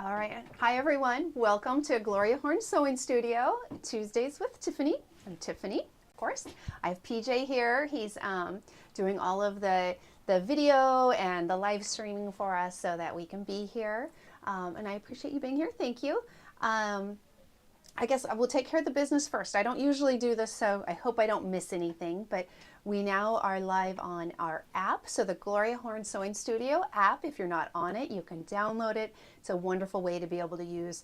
All right. Hi, everyone. Welcome to Gloria Horn Sewing Studio, Tuesdays with Tiffany. I'm Tiffany, of course. I have PJ here. He's doing all of the video and the live streaming for us so that we can be here. And I appreciate you being here. Thank you. I guess I will take care of the business first. I don't usually do this, so I hope I don't miss anything, but we now are live on our app. So the Gloria Horn Sewing Studio app, if you're not on it, you can download it. It's a wonderful way to be able to use,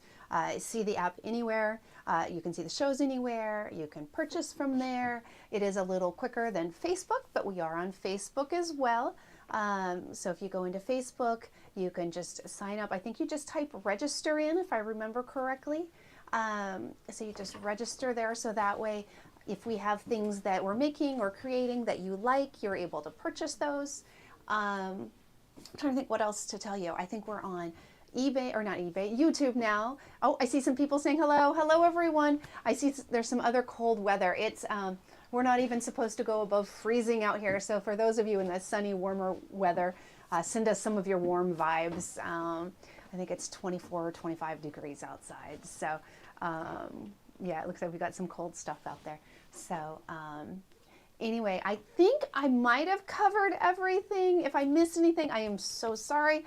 see the app anywhere. You can see the shows anywhere. You can purchase from there. It is a little quicker than Facebook, but we are on Facebook as well. So if you go into Facebook, you can just sign up. I think you just type register in, if I remember correctly. So you just register there, so that way if we have things that we're making or creating that you like, you're able to purchase those. I'm trying to think what else to tell you. I think we're on eBay, or not eBay, YouTube now. Oh, I see some people saying hello. Hello, everyone. I see there's some other cold weather. It's we're not even supposed to go above freezing out here. So for those of you in the sunny, warmer weather, send us some of your warm vibes. I think it's 24 or 25 degrees outside. So yeah, it looks like we got some cold stuff out there. So anyway, I think I might have covered everything. If I missed anything, I am so sorry.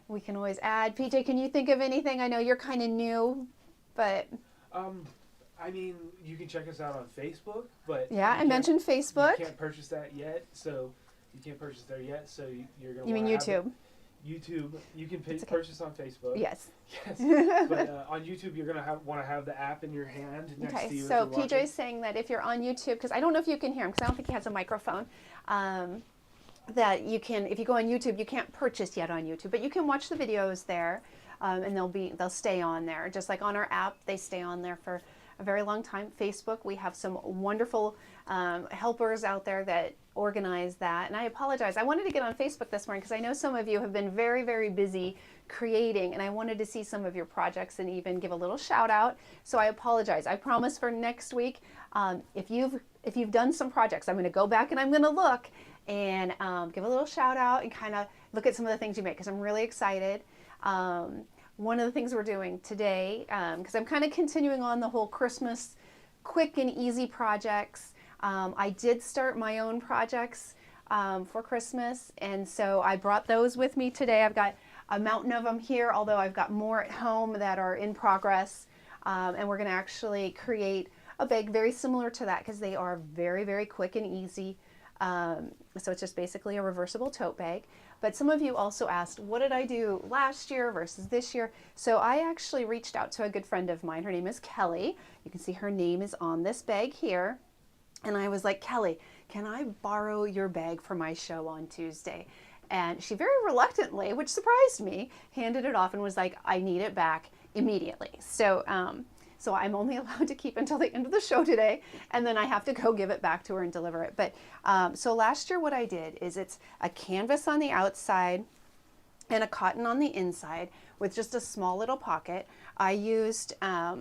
We can always add. PJ, can you think of anything? I know you're kind of new, but... I mean, you can check us out on Facebook, but... Yeah, I mentioned Facebook. You can't purchase that yet, so you can't purchase there yet, so you're going to... You mean YouTube? YouTube, you can purchase on Facebook. Yes. Yes. But on YouTube, you're going to want to have the app in your hand next to you. So PJ's saying that if you're on YouTube, because I don't know if you can hear him, because I don't think he has a microphone, that you can, if you go on YouTube, you can't purchase yet on YouTube, but you can watch the videos there, and they'll stay on there. Just like on our app, they stay on there for a very long time. Facebook, we have some wonderful helpers out there that organize that. And I apologize. I wanted to get on Facebook this morning because I know some of you have been very, very busy creating, and I wanted to see some of your projects and even give a little shout out. So I apologize. I promise for next week, if you've done some projects, I'm going to go back and I'm going to look and give a little shout out and kind of look at some of the things you make, because I'm really excited. One of the things we're doing today, because I'm kind of continuing on the whole Christmas quick and easy projects. I did start my own projects for Christmas, and so I brought those with me today. I've got a mountain of them here, although I've got more at home that are in progress, and we're going to actually create a bag very similar to that because they are very, very quick and easy. So it's just basically a reversible tote bag. But some of you also asked, what did I do last year versus this year? So I actually reached out to a good friend of mine. Her name is Kelly. You can see her name is on this bag here. And I was like, Kelly, can I borrow your bag for my show on Tuesday? And she very reluctantly, which surprised me, handed it off and was like, I need it back immediately. So I'm only allowed to keep until the end of the show today, and then I have to go give it back to her and deliver it. But so last year what I did is it's a canvas on the outside and a cotton on the inside with just a small little pocket. I used a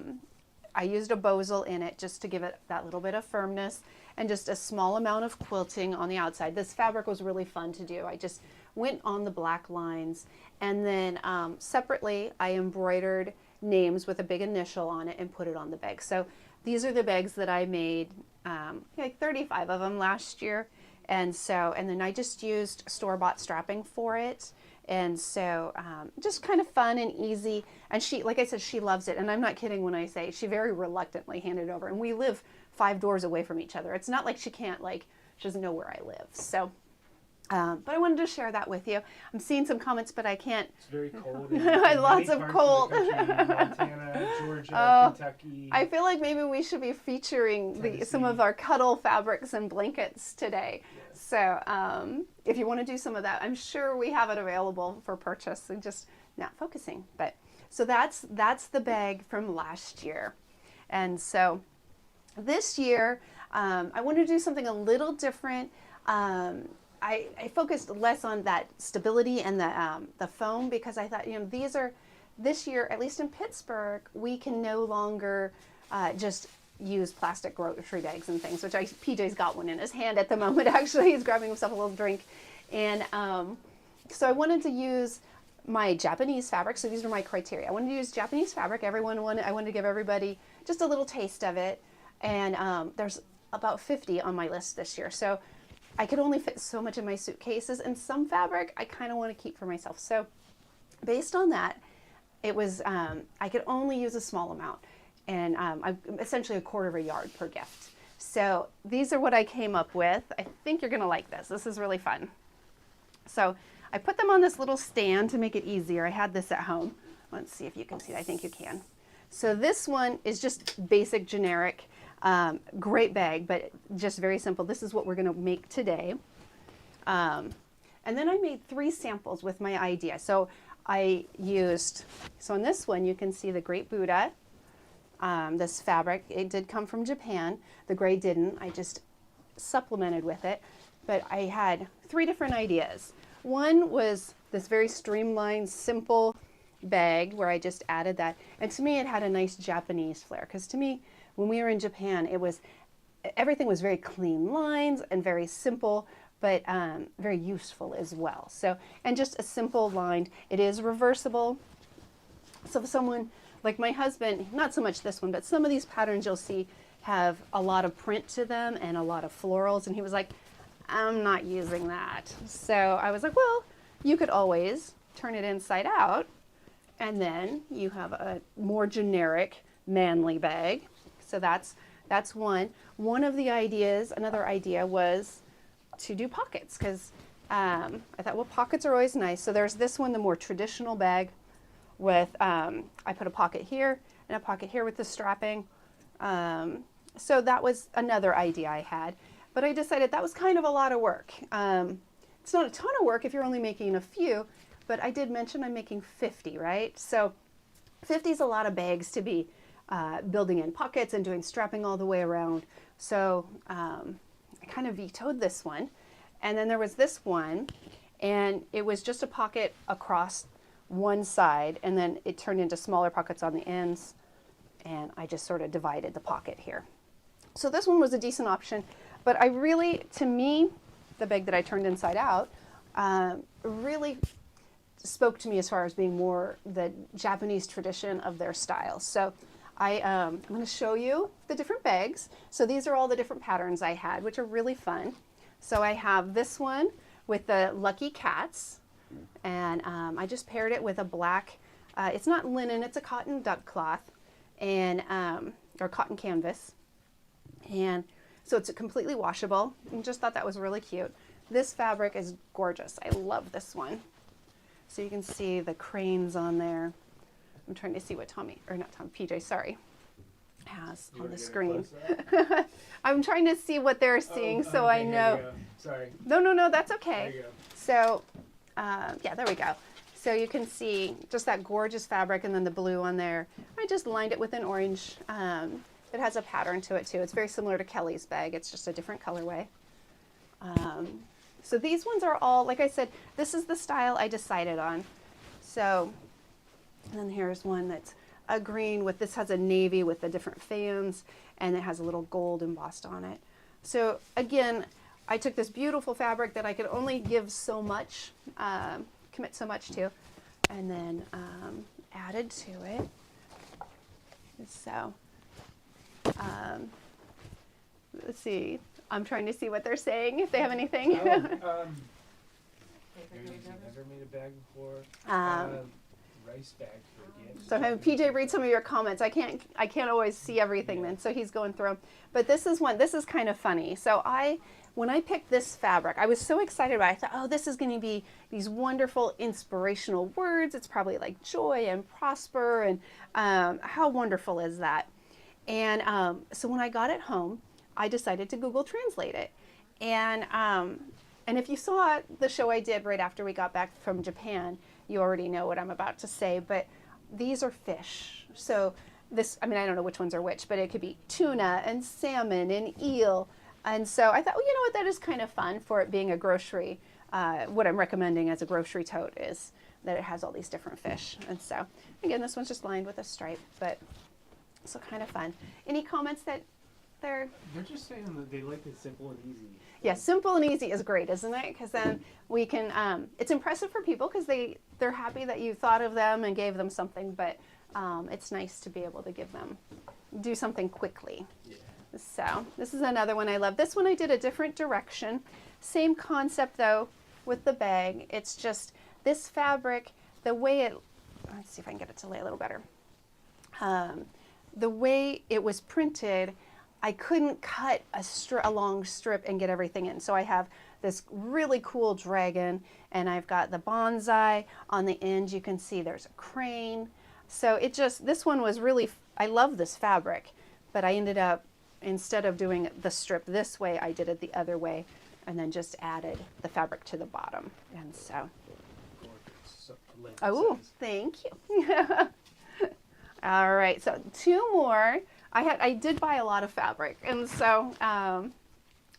bosal in it just to give it that little bit of firmness, and just a small amount of quilting on the outside. This fabric was really fun to do. I just went on the black lines, and then separately I embroidered names with a big initial on it and put it on the bag. So these are the bags that I made, like 35 of them last year. And then I just used store-bought strapping for it. And so just kind of fun and easy. And she, like I said, she loves it. And I'm not kidding when I say she very reluctantly handed it over. And we live 5 doors away from each other. It's not like she can't, she doesn't know where I live. So, but I wanted to share that with you. I'm seeing some comments, but I can't. It's very cold. Lots of cold. Montana, Georgia, Kentucky. I feel like maybe we should be featuring some of our cuddle fabrics and blankets today. Yes. So if you want to do some of that, I'm sure we have it available for purchase, and just not focusing. But so that's the bag from last year. And so this year, I wanted to do something a little different. I focused less on that stability and the foam, because I thought, this year, at least in Pittsburgh, we can no longer just use plastic grocery bags and things, which PJ's got one in his hand at the moment. Actually, he's grabbing himself a little drink. And so I wanted to use my Japanese fabric. So these were my criteria. I wanted to use Japanese fabric. I wanted to give everybody just a little taste of it. And there's about 50 on my list this year. So I could only fit so much in my suitcases, and some fabric I kind of want to keep for myself. So based on that, it was, I could only use a small amount, and essentially 1/4 yard per gift. So these are what I came up with. I think you're gonna like this. This is really fun. So I put them on this little stand to make it easier. I had this at home. Let's see if you can see it. I think you can. So this one is just basic, generic, great bag, but just very simple. This is what we're gonna make today. And then I made 3 samples with my idea. So I used, so on this one, you can see the Great Buddha, this fabric. It did come from Japan. The gray didn't. I just supplemented with it. But I had 3 different ideas. One was this very streamlined, simple bag where I just added that. And to me, it had a nice Japanese flair. Because to me, when we were in Japan, everything was very clean lines and very simple, but very useful as well. So, and just a simple line. It is reversible. So if someone, like my husband, not so much this one, but some of these patterns you'll see have a lot of print to them and a lot of florals. And he was like, I'm not using that. So I was like, well, you could always turn it inside out, and then you have a more generic manly bag. So that's one. One of the ideas, another idea was to do pockets, because I thought, well, pockets are always nice. So there's this one, the more traditional bag with, I put a pocket here and a pocket here with the strapping. So that was another idea I had, but I decided that was kind of a lot of work. It's not a ton of work if you're only making a few, but I did mention I'm making 50, right? So 50 is a lot of bags to be building in pockets and doing strapping all the way around. So I kind of vetoed this one. And then there was this one, and it was just a pocket across one side, and then it turned into smaller pockets on the ends, and I just sort of divided the pocket here. So this one was a decent option, but I really, to me, the bag that I turned inside out really spoke to me as far as being more the Japanese tradition of their style. So I'm going to show you the different bags. So these are all the different patterns I had, which are really fun. So I have this one with the lucky cats, and I just paired it with a black, it's not linen, it's a cotton duck cloth, and or cotton canvas. And so it's completely washable, and just thought that was really cute. This fabric is gorgeous. I love this one. So you can see the cranes on there. I'm trying to see what PJ, sorry, has on the screen. I'm trying to see what they're seeing, so I know. Sorry. No, that's okay. There you go. So, yeah, there we go. So you can see just that gorgeous fabric and then the blue on there. I just lined it with an orange. It has a pattern to it too. It's very similar to Kelly's bag. It's just a different colorway. So these ones are all, like I said, this is the style I decided on. So, and then here's one that's a green with, this has a navy with the different fans, and it has a little gold embossed on it. So again, I took this beautiful fabric that I could only give so much, commit so much to, and then added to it. So, let's see. I'm trying to see what they're saying, if they have anything. Never made a bag before. Rice bag for gifts. So I'm having PJ read some of your comments. I can't always see everything then, so he's going through them. But this is kind of funny. So when I picked this fabric, I was so excited about it. I thought, oh, this is going to be these wonderful inspirational words. It's probably like joy and prosper, and how wonderful is that? And so when I got it home, I decided to Google Translate it. And if you saw the show I did right after we got back from Japan, you already know what I'm about to say, but these are fish. So this, I don't know which ones are which, but it could be tuna and salmon and eel. And so I thought, well, you know what, that is kind of fun for it being a grocery. What I'm recommending as a grocery tote is that it has all these different fish. And so, again, this one's just lined with a stripe, but so kind of fun. Any comments that They're just saying that they like it simple and easy. yeah, simple and easy is great, isn't it? Because then we can. It's impressive for people because they're happy that you thought of them and gave them something. But it's nice to be able to do something quickly. Yeah. So this is another one I love. This one I did a different direction. Same concept though with the bag. It's just this fabric, the way it, let's see if I can get it to lay a little better. The way it was printed, I couldn't cut a long strip and get everything in. So I have this really cool dragon, and I've got the bonsai on the end. You can see there's a crane. So this one was really, I love this fabric, but I ended up, instead of doing the strip this way, I did it the other way and then just added the fabric to the bottom. And so, oh, thank you. All right, so two more. I did buy a lot of fabric, and so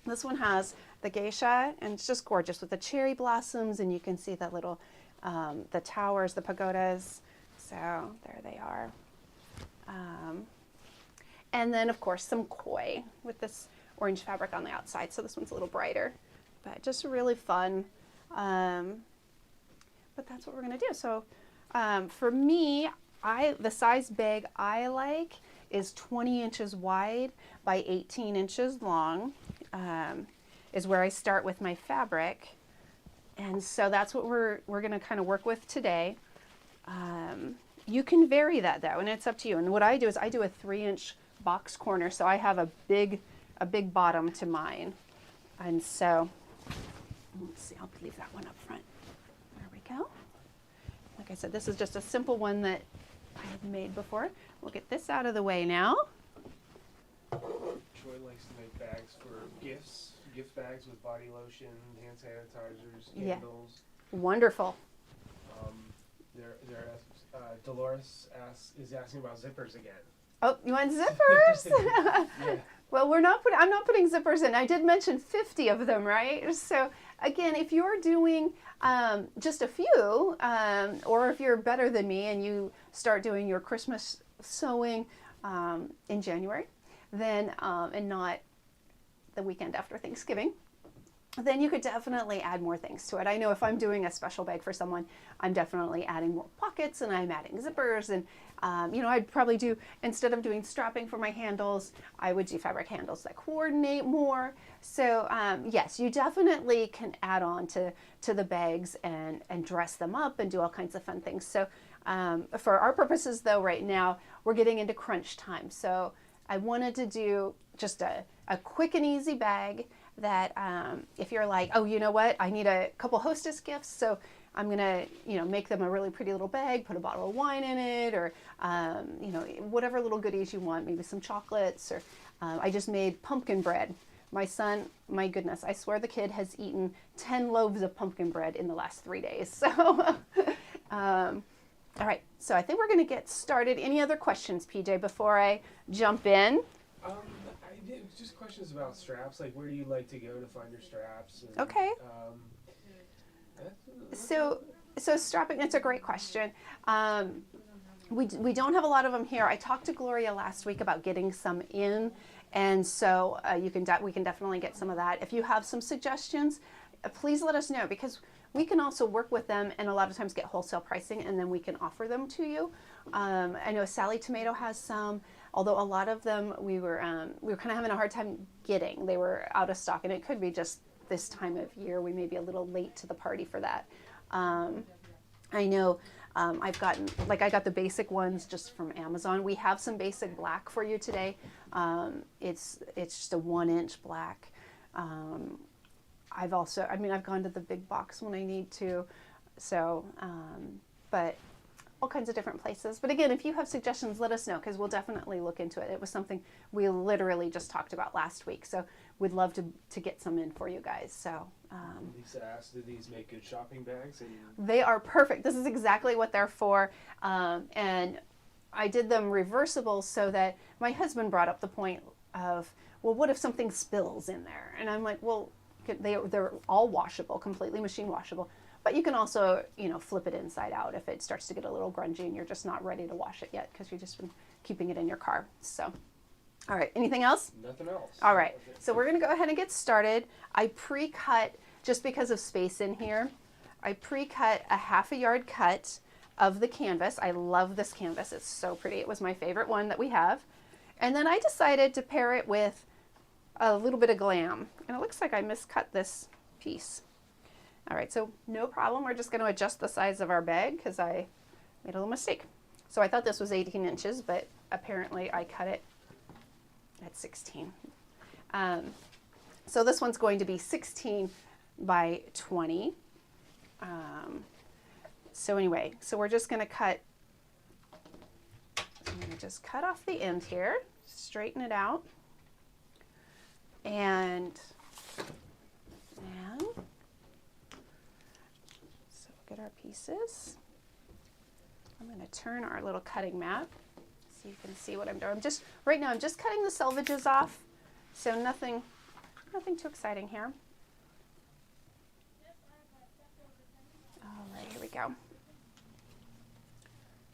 this one has the geisha, and it's just gorgeous with the cherry blossoms, and you can see the little, the towers, the pagodas. So there they are. And then, of course, some koi with this orange fabric on the outside. So this one's a little brighter, but just really fun. But that's what we're going to do. So for me, the size bag I like is 20 inches wide by 18 inches long, is where I start with my fabric. And so that's what we're going to kind of work with today. You can vary that though, and it's up to you. And what I do is I do a 3-inch box corner, so I have a big bottom to mine. And so, let's see, I'll leave that one up front. There we go. Like I said, this is just a simple one that I have made before. We'll get this out of the way now. Troy likes to make bags for gifts, gift bags with body lotion, hand sanitizers, candles. Yeah. Wonderful. Dolores is asking about zippers again. Oh, you want zippers? Yeah. Well, I'm not putting zippers in. I did mention 50 of them, right? So again, if you're doing just a few, or if you're better than me and you start doing your Christmas sewing in January, then and not the weekend after Thanksgiving, then you could definitely add more things to it. I know if I'm doing a special bag for someone, I'm definitely adding more pockets and I'm adding zippers, and I'd probably do, instead of doing strapping for my handles, I would do fabric handles that coordinate more. So yes, you definitely can add on to the bags and dress them up and do all kinds of fun things. So for our purposes though, right now, we're getting into crunch time. So I wanted to do just a quick and easy bag that if you're like, oh, you know what, I need a couple hostess gifts, so I'm gonna, make them a really pretty little bag, put a bottle of wine in it, or whatever little goodies you want, maybe some chocolates, or I just made pumpkin bread. My son, my goodness, I swear the kid has eaten 10 loaves of pumpkin bread in the last 3 days. So, all right, so I think we're gonna get started. Any other questions, PJ, before I jump in? Just questions about straps, like where do you like to go to find your straps? And, okay. So strapping, it's a great question. We don't have a lot of them here. I talked to Gloria last week about getting some in, and so we can definitely get some of that. If you have some suggestions, please let us know, because we can also work with them and a lot of times get wholesale pricing, and then we can offer them to you. I know Sally Tomato has some, although a lot of them we were kind of having a hard time getting. They were out of stock, and it could be just this time of year. We may be a little late to the party for that. I know I got the basic ones just from Amazon. We have some basic black for you today. It's just a 1-inch black. I've gone to the big box when I need to. So, but all kinds of different places. But again, if you have suggestions, let us know, because we'll definitely look into it. It was something we literally just talked about last week. So we'd love to get some in for you guys. So Lisa asked, do these make good shopping bags? They are perfect. This is exactly what they're for. And I did them reversible so that my husband brought up the point of, well, what if something spills in there? And I'm like, well, they're all washable, completely machine washable. But you can also, flip it inside out if it starts to get a little grungy and you're just not ready to wash it yet because you've just been keeping it in your car. So, All right, anything else? Nothing else. All right, so we're gonna go ahead and get started. I pre-cut, just because of space in here, I pre-cut a 1/2 yard cut of the canvas. I love this canvas, it's so pretty. It was my favorite one that we have. And then I decided to pair it with a little bit of glam. And it looks like I miscut this piece. All right, so no problem. We're just gonna adjust the size of our bag because I made a little mistake. So I thought this was 18 inches, but apparently I cut it at 16. So this one's going to be 16 by 20. So anyway, so we're just gonna cut, I'm gonna just cut off the end here, straighten it out, and so get our pieces. I'm gonna turn our little cutting mat so you can see what I'm doing. Right now I'm just cutting the selvages off, so nothing too exciting here. All right, here we go.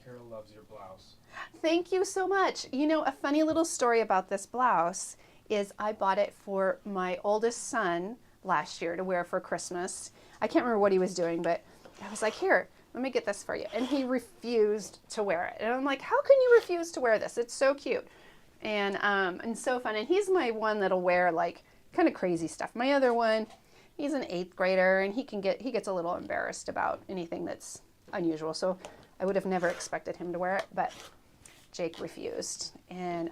Carol loves your blouse. Thank you so much. You know, a funny little story about this blouse is I bought it for my oldest son last year to wear for Christmas. I can't remember what he was doing, but I was like, here, let me get this for you. And he refused to wear it. And I'm like, how can you refuse to wear this? It's so cute. And so fun. And he's my one that'll wear like kind of crazy stuff. My other one, he's an 8th grader and he gets a little embarrassed about anything that's unusual. So I would have never expected him to wear it, but Jake refused. And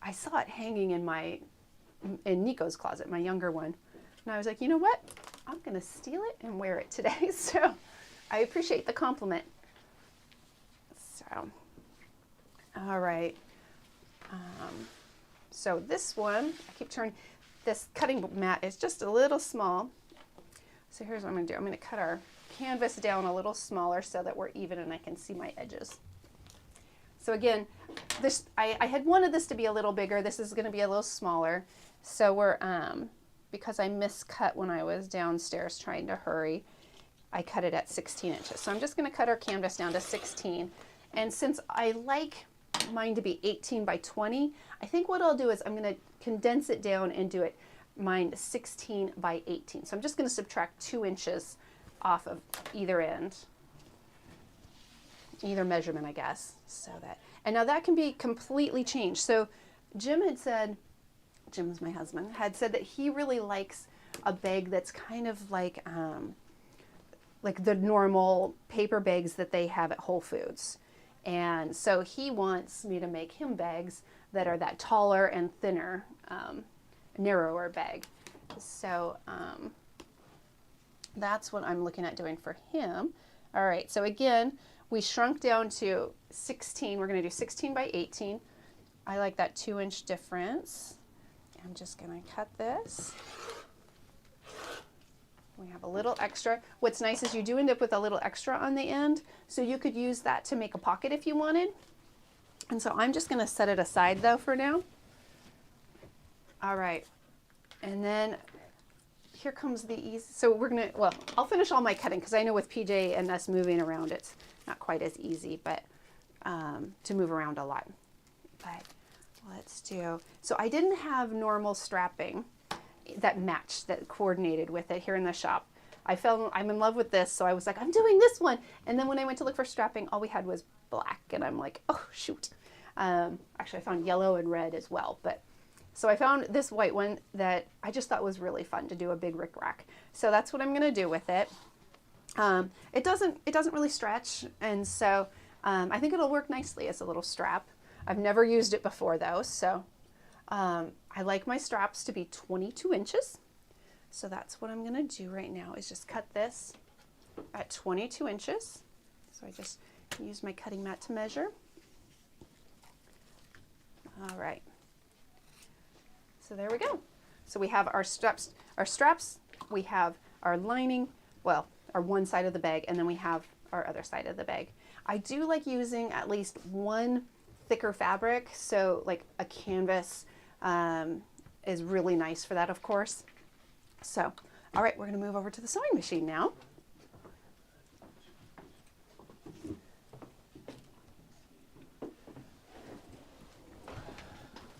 I saw it hanging in Nico's closet, my younger one. And I was like, you know what? I'm gonna steal it and wear it today. So I appreciate the compliment. So, all right. So this one, I keep turning, this cutting mat is just a little small. So here's what I'm gonna do. I'm gonna cut our canvas down a little smaller so that we're even and I can see my edges. So again, I had wanted this to be a little bigger. This is gonna be a little smaller. So we're, because I miscut when I was downstairs trying to hurry, I cut it at 16 inches. So I'm just gonna cut our canvas down to 16. And since I like mine to be 18 by 20, I think what I'll do is I'm gonna condense it down and do it mine 16 by 18. So I'm just gonna subtract 2 inches off of either end, either measurement, I guess. So that, and now that can be completely changed. So Jim had said, Jim's my husband, had said that he really likes a bag that's kind of like the normal paper bags that they have at Whole Foods. And so he wants me to make him bags that are that taller and thinner, narrower bag. So that's what I'm looking at doing for him. All right, so again, we shrunk down to 16. We're gonna do 16 by 18. I like that 2-inch difference. I'm just gonna cut this. We have a little extra. What's nice is you do end up with a little extra on the end, so you could use that to make a pocket if you wanted. And so I'm just gonna set it aside though for now. All right, and then here comes the easy, so we're gonna, well, I'll finish all my cutting because I know with PJ and us moving around, it's not quite as easy, but to move around a lot. But let's do, so I didn't have normal strapping that matched, that coordinated with it here in the shop. I'm in love with this, so I was like, I'm doing this one. And then when I went to look for strapping, all we had was black, and I'm like, oh shoot. Actually, I found yellow and red as well, but so I found this white one that I just thought was really fun to do a big rickrack. So that's what I'm gonna do with it. It doesn't really stretch, and so I think it'll work nicely as a little strap. I've never used it before though, so I like my straps to be 22 inches. So that's what I'm gonna do right now, is just cut this at 22 inches. So I just use my cutting mat to measure. All right. So there we go. So we have our straps, we have our lining, well, our one side of the bag, and then we have our other side of the bag. I do like using at least one thicker fabric, so like a canvas is really nice for that, of course. So, all right, we're gonna move over to the sewing machine now.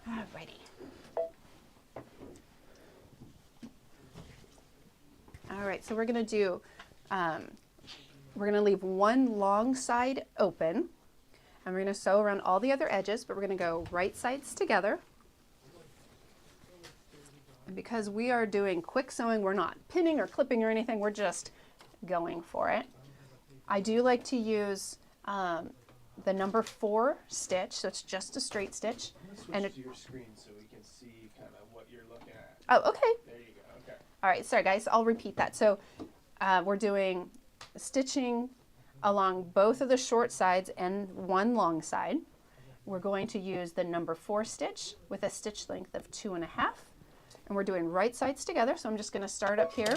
All right, so we're going to do, we're going to leave one long side open, and we're going to sew around all the other edges, but we're going to go right sides together. And because we are doing quick sewing, we're not pinning or clipping or anything, we're just going for it. I do like to use the number 4 stitch, so it's just a straight stitch. I'm gonna switch And to your screen so we can see kind of what you're looking at. oh, okay. There you go. Okay. All right, sorry guys, I'll repeat that. So we're doing stitching along both of the short sides and one long side. We're going to use the number 4 stitch with a stitch length of 2.5. And we're doing right sides together, so I'm just going to start up here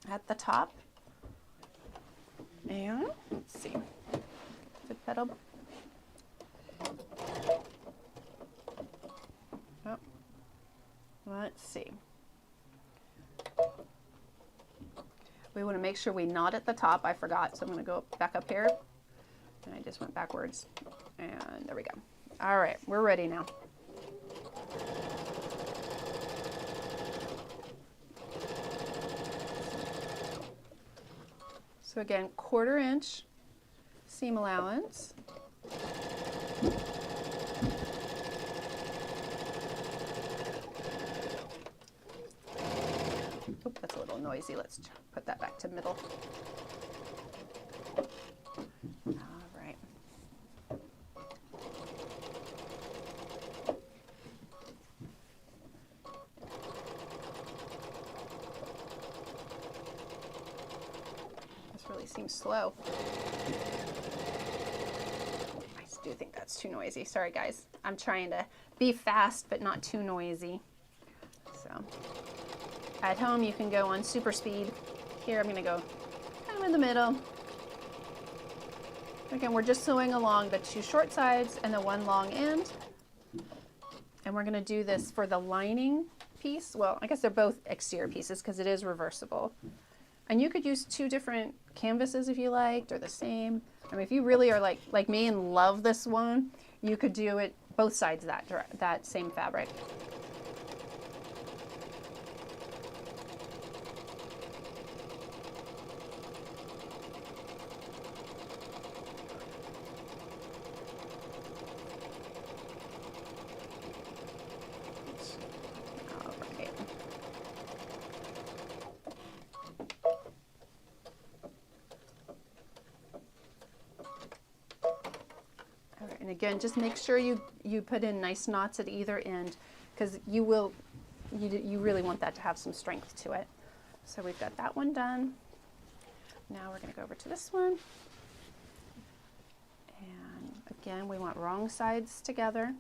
at the top. And let's see, foot pedal. Oh, let's see. We want to make sure we knot at the top. I forgot, so I'm going to go back up here. And I just went backwards. And there we go. All right, we're ready now. So again, 1/4 inch seam allowance. Oop, that's a little noisy. Let's put that back to middle. All right. This really seems slow. I do think that's too noisy. Sorry guys. I'm trying to be fast but not too noisy. So at home you can go on super speed. Here I'm going to go kind of in the middle. Again, we're just sewing along the 2 short sides and the 1 long end. And we're going to do this for the lining piece. Well, I guess they're both exterior pieces because it is reversible. And you could use 2 different canvases if you liked, or the same. I mean, if you really are like me and love this one, you could do it both sides of that same fabric. And again, just make sure you put in nice knots at either end, because you really want that to have some strength to it. So we've got that one done. Now we're going to go over to this one. And again, we want wrong sides together.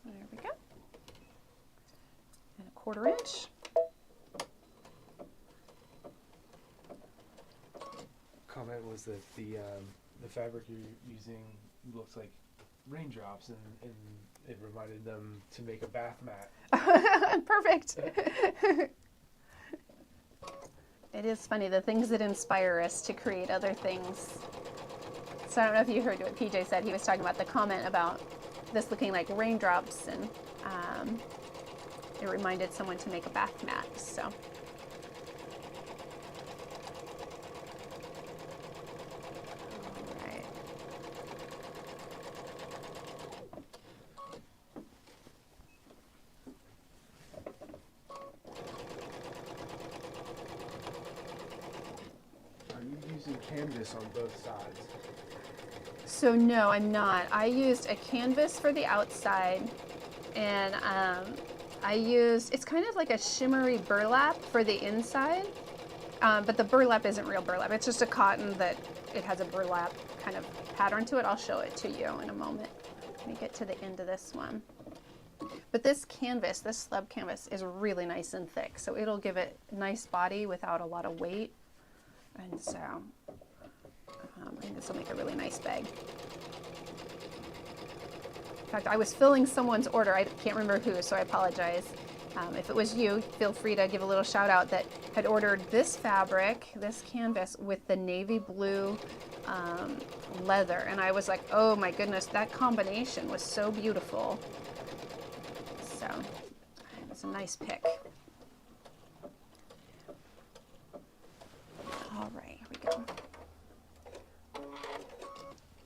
There we go. And 1/4 inch. Comment was that the fabric you're using looks like raindrops, and it reminded them to make a bath mat. Perfect. It is funny, the things that inspire us to create other things. So I don't know if you heard what PJ said. He was talking about the comment about this looking like raindrops, and it reminded someone to make a bath mat. So. Canvas on both sides? So no, I'm not. I used a canvas for the outside, and I used, it's kind of like a shimmery burlap for the inside, but the burlap isn't real burlap. It's just a cotton that it has a burlap kind of pattern to it. I'll show it to you in a moment. Let me get to the end of this one. But this canvas, this slub canvas, is really nice and thick, so it'll give it a nice body without a lot of weight. And so I think this will make a really nice bag. In fact, I was filling someone's order. I can't remember who, so I apologize. If it was you, feel free to give a little shout out, that had ordered this fabric, this canvas, with the navy blue leather. And I was like, oh my goodness, that combination was so beautiful. So That's a nice pick. All right, here we go.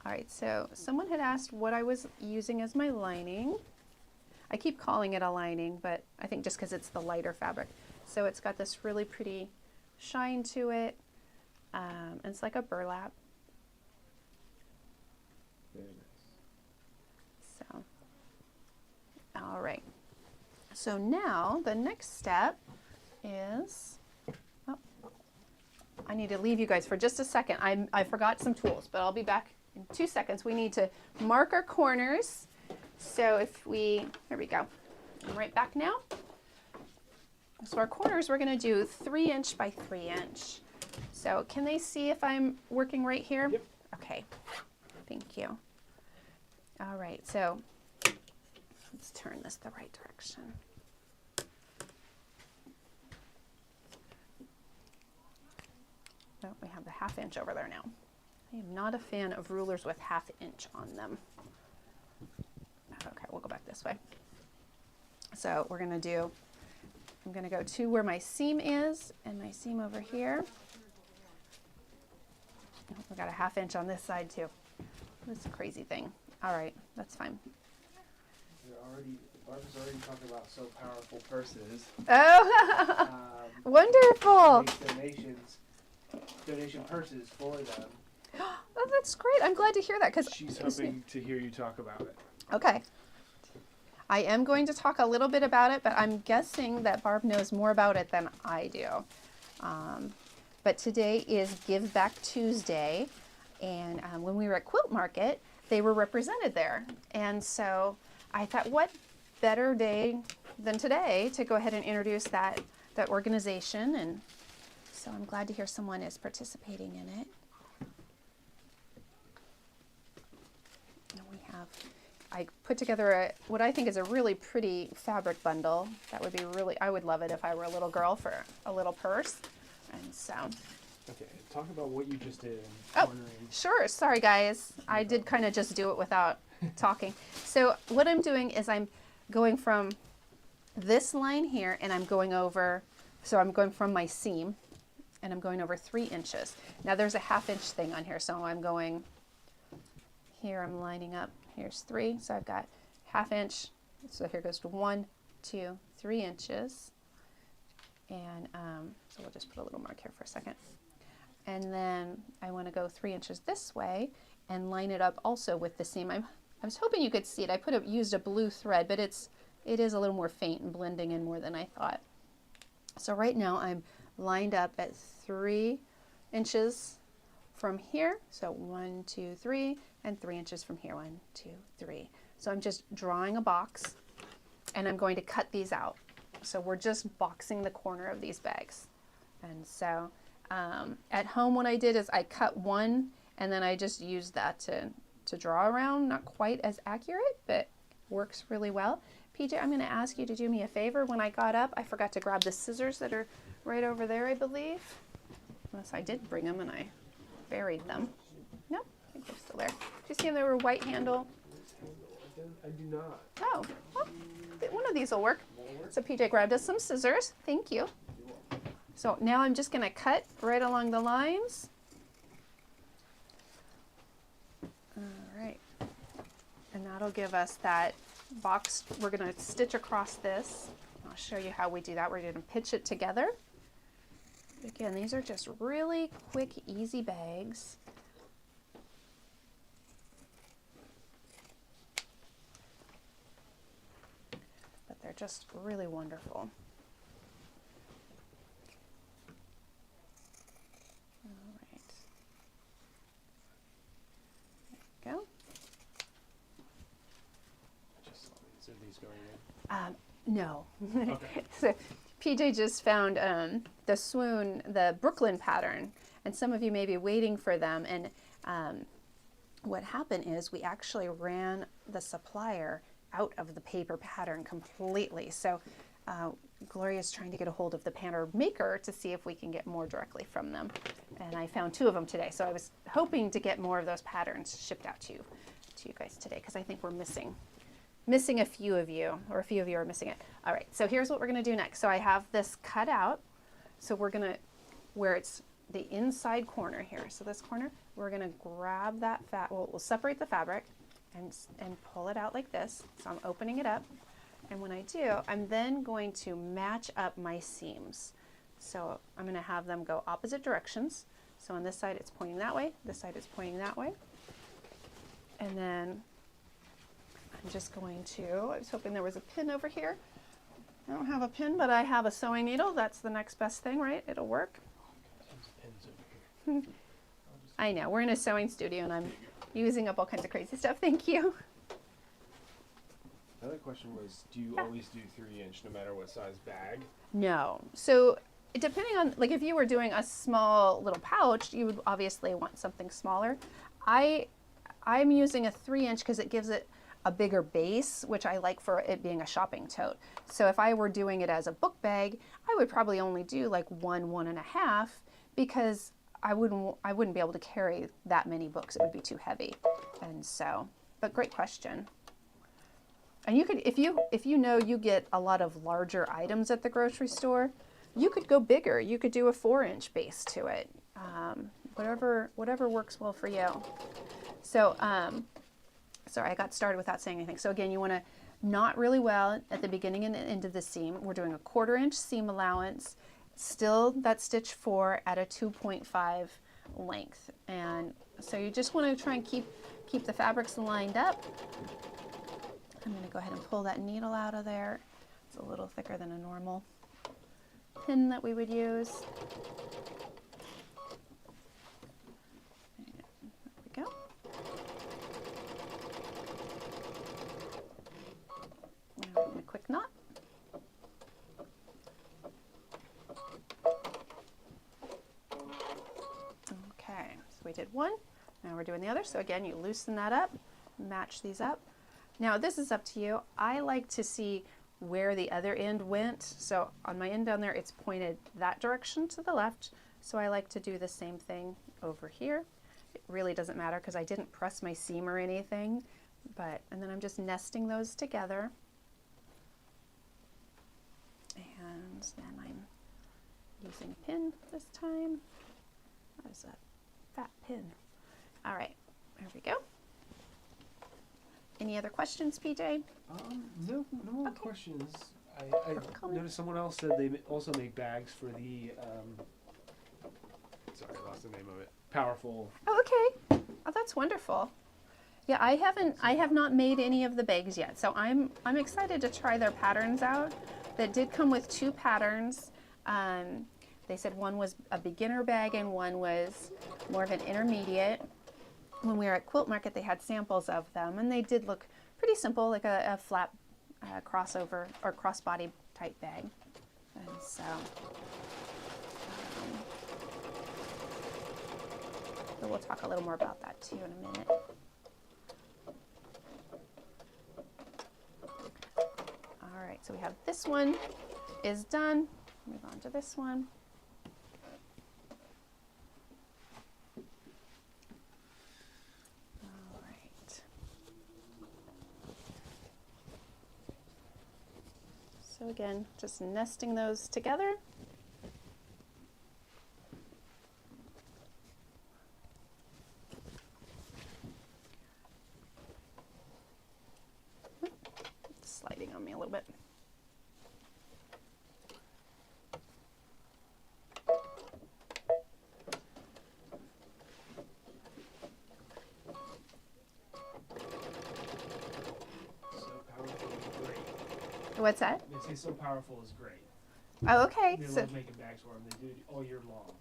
All right, so someone had asked what I was using as my lining. I keep calling it a lining, but I think just because it's the lighter fabric. So it's got this really pretty shine to it. And it's like a burlap. Very nice. So, all right. So now the next step is, oh, I need to leave you guys for just a second. I forgot some tools, but I'll be back in 2 seconds. We need to mark our corners. So if we, here we go. I'm right back now. So our corners, we're going to do 3 inch by 3 inch. So can they see if I'm working right here? Yep. Okay, thank you. All right, so let's turn this the right direction. Oh, we have the 1/2 inch over there now. I am not a fan of rulers with 1/2 inch on them. Okay, we'll go back this way. So we're gonna do, I'm gonna go to where my seam is and my seam over here. Oh, we got a 1/2 inch on this side too. This is a crazy thing. All right, that's fine. Barbara's already talking about So Powerful purses. Oh, wonderful. Makes donation purses for them. Oh, that's great. I'm glad to hear that because She's hoping to hear you talk about it. okay. I am going to talk a little bit about it, but I'm guessing that Barb knows more about it than I do. But today is Give Back Tuesday, and when we were at Quilt Market, they were represented there. And so I thought, what better day than today to go ahead and introduce that organization. And so I'm glad to hear someone is participating in it. And we have, I put together what I think is a really pretty fabric bundle. That would be really, I would love it if I were a little girl for a little purse. And so. Okay, talk about what you just did. Oh, sure. Sorry, guys. I did kind of just do it without talking. So what I'm doing is I'm going from this line here and I'm going over, so I'm going from my seam and I'm going over 3 inches. Now there's a 1/2 inch thing on here, so I'm going here, I'm lining up. Here's 3, so I've got 1/2 inch. So here goes to 1, 2, 3 inches. And so we'll just put a little mark here for a second. And then I want to go 3 inches this way and line it up also with the seam. I was hoping you could see it. I used a blue thread, but it is a little more faint and blending in more than I thought. So right now I'm lined up at 3 inches from here. So 1, 2, 3, and 3 inches from here. 1, 2, 3. So I'm just drawing a box and I'm going to cut these out. So we're just boxing the corner of these bags. And so at home what I did is I cut one and then I just used that to draw around. Not quite as accurate, but works really well. PJ, I'm going to ask you to do me a favor. When I got up, I forgot to grab the scissors that are right over there, I believe. Unless I did bring them and I buried them. Nope, I think they're still there. Do you see them? They were white handle. I do not. Oh, well, one of these will work. So PJ grabbed us some scissors. Thank you. So now I'm just going to cut right along the lines. All right. And that'll give us that box. We're going to stitch across this. I'll show you how we do that. We're going to pitch it together. Again, these are just really quick, easy bags. But they're just really wonderful. All right. There we go. Just are these going in? No. Okay. So PJ just found the swoon, the Brooklyn pattern, and some of you may be waiting for them. And what happened is we actually ran the supplier out of the paper pattern completely. So Gloria's trying to get a hold of the pattern maker to see if we can get more directly from them. And I found 2 of them today. So I was hoping to get more of those patterns shipped out to you guys today, because I think we're missing missing a few of you, or a few of you are missing it. All right, so here's what we're going to do next. So I have this cut out. So we're going to, where it's the inside corner here. So this corner, we're going to grab that we'll separate the fabric and pull it out like this. So I'm opening it up. And when I do, I'm then going to match up my seams. So I'm going to have them go opposite directions. So on this side, it's pointing that way. This side is pointing that way. And then I'm just going to, I was hoping there was a pin over here. I don't have a pin, but I have a sewing needle. That's the next best thing, right? It'll work. I know, we're in a sewing studio and I'm using up all kinds of crazy stuff. Thank you. Another question was, do you always do 3-inch no matter what size bag? No. So depending on, like if you were doing a small little pouch, you would obviously want something smaller. I'm using a 3-inch because it gives it a bigger base, which I like for it being a shopping tote. So if I were doing it as a book bag, I would probably only do like 1.5, because I wouldn't be able to carry that many books. It would be too heavy. And so, but great question. And you could, if you know you get a lot of larger items at the grocery store, you could go bigger. You could do a 4-inch base to it. Whatever works well for you. So, sorry, I got started without saying anything. So again, you want to knot really well at the beginning and the end of the seam. We're doing a 1/4-inch seam allowance, still that stitch 4 at a 2.5 length. And so you just want to try and keep the fabrics lined up. I'm going to go ahead and pull that needle out of there. It's a little thicker than a normal pin that we would use. There we go. Now a quick knot. Okay, so we did one. Now we're doing the other. So again, you loosen that up, match these up. Now this is up to you. I like to see where the other end went. So on my end down there, it's pointed that direction to the left. So I like to do the same thing over here. It really doesn't matter because I didn't press my seam or anything, and then I'm just nesting those together. And then I'm using a pin this time. That is a fat pin. All right, there we go. Any other questions, PJ? No more Okay. questions. I noticed someone else said they also make bags for the, sorry, I lost the name of it. Powerful. Oh, okay. Oh, that's wonderful. Yeah, I have not made any of the bags yet, so I'm excited to try their patterns out. That did come with 2 patterns. They said one was a beginner bag and one was more of an intermediate. When we were at Quilt Market, they had samples of them, and they did look pretty simple, like a flat crossover or crossbody type bag. And so, but we'll talk a little more about that too in a minute. All right, so we have this one is done. Move on to this one. All right. So again, just nesting those together. It's sliding on me a little bit. What's that? They say so powerful is great. Oh, okay. They So, love making bags for them. They do it all year long.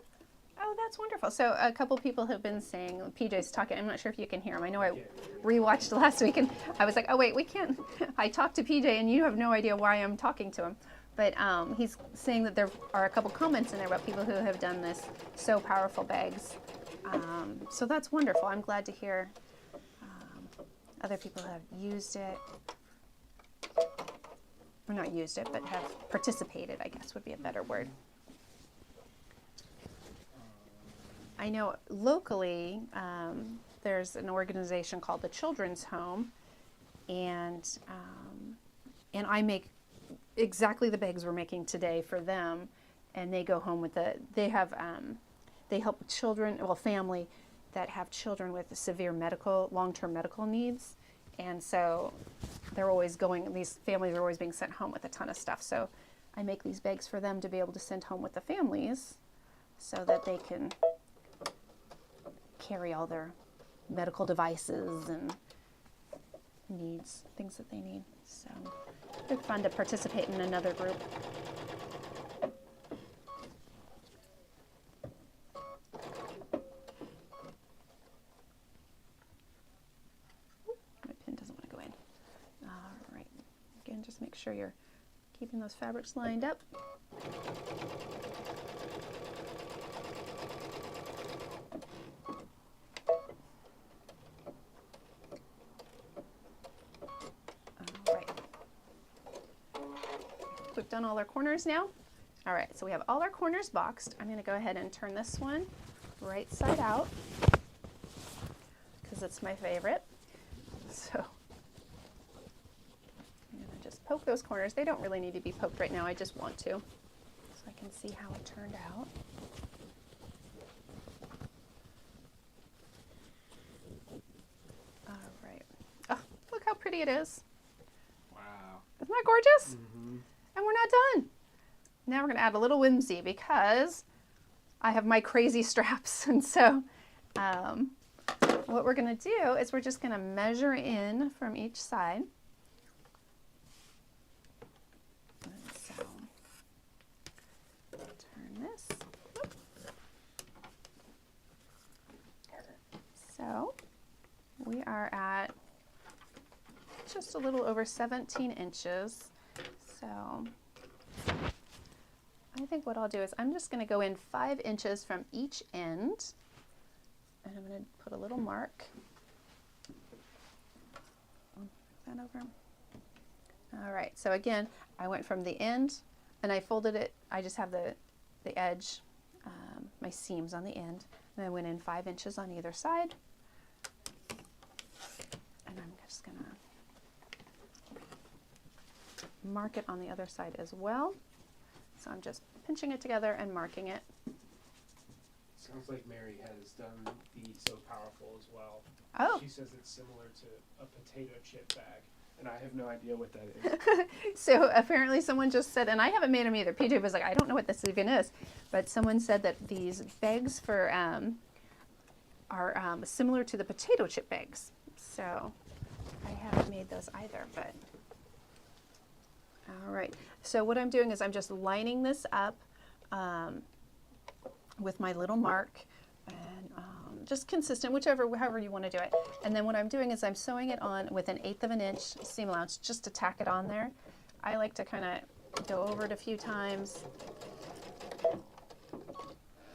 oh, that's wonderful. So a couple people have been saying, PJ's talking, I'm not sure if you can hear him. I know I rewatched last week and I was like, oh wait, we can't. I talked to PJ and you have no idea why I'm talking to him. But he's saying that there are a couple comments in there about people who have done this So Powerful bags. So that's wonderful. I'm glad to hear other people have used it. Or not used it, but have participated, I guess would be a better word. I know locally there's an organization called the Children's Home, and I make exactly the bags we're making today for them, and they go home with they help children, well, family that have children with severe long-term medical needs, and so these families are always being sent home with a ton of stuff. So I make these bags for them to be able to send home with the families so that they can carry all their medical devices and needs, things that they need. So it's fun to participate in another group. My pin doesn't want to go in. All right. Again, just make sure you're keeping those fabrics lined up. We've done all our corners now. All right, so we have all our corners boxed. I'm going to go ahead and turn this one right side out because it's my favorite. So I'm going to just poke those corners. They don't really need to be poked right now. I just want to, so I can see how it turned out. All right. Oh, look how pretty it is. Wow. Isn't that gorgeous? Mm-hmm. And we're not done. Now we're going to add a little whimsy because I have my crazy straps. And so what we're going to do is we're just going to measure in from each side. And so turn this. So we are at just a little over 17 inches. So I think what I'll do is I'm just going to go in 5 inches from each end, and I'm going to put a little mark. That over. All right, so again, I went from the end and I folded it. I just have the edge, my seams on the end, and I went in 5 inches on either side. And I'm just going to mark it on the other side as well. So I'm just pinching it together and marking it. Sounds like Mary has done the So Powerful as well. Oh. She says it's similar to a potato chip bag, and I have no idea what that is. So apparently someone just said, and I haven't made them either. PJ was like, I don't know what this even is, but someone said that these bags for are similar to the potato chip bags. So I haven't made those either, but. All right, so what I'm doing is I'm just lining this up with my little mark, and just consistent, however you want to do it. And then what I'm doing is I'm sewing it on with 1/8 of an inch seam allowance just to tack it on there. I like to kind of go over it a few times.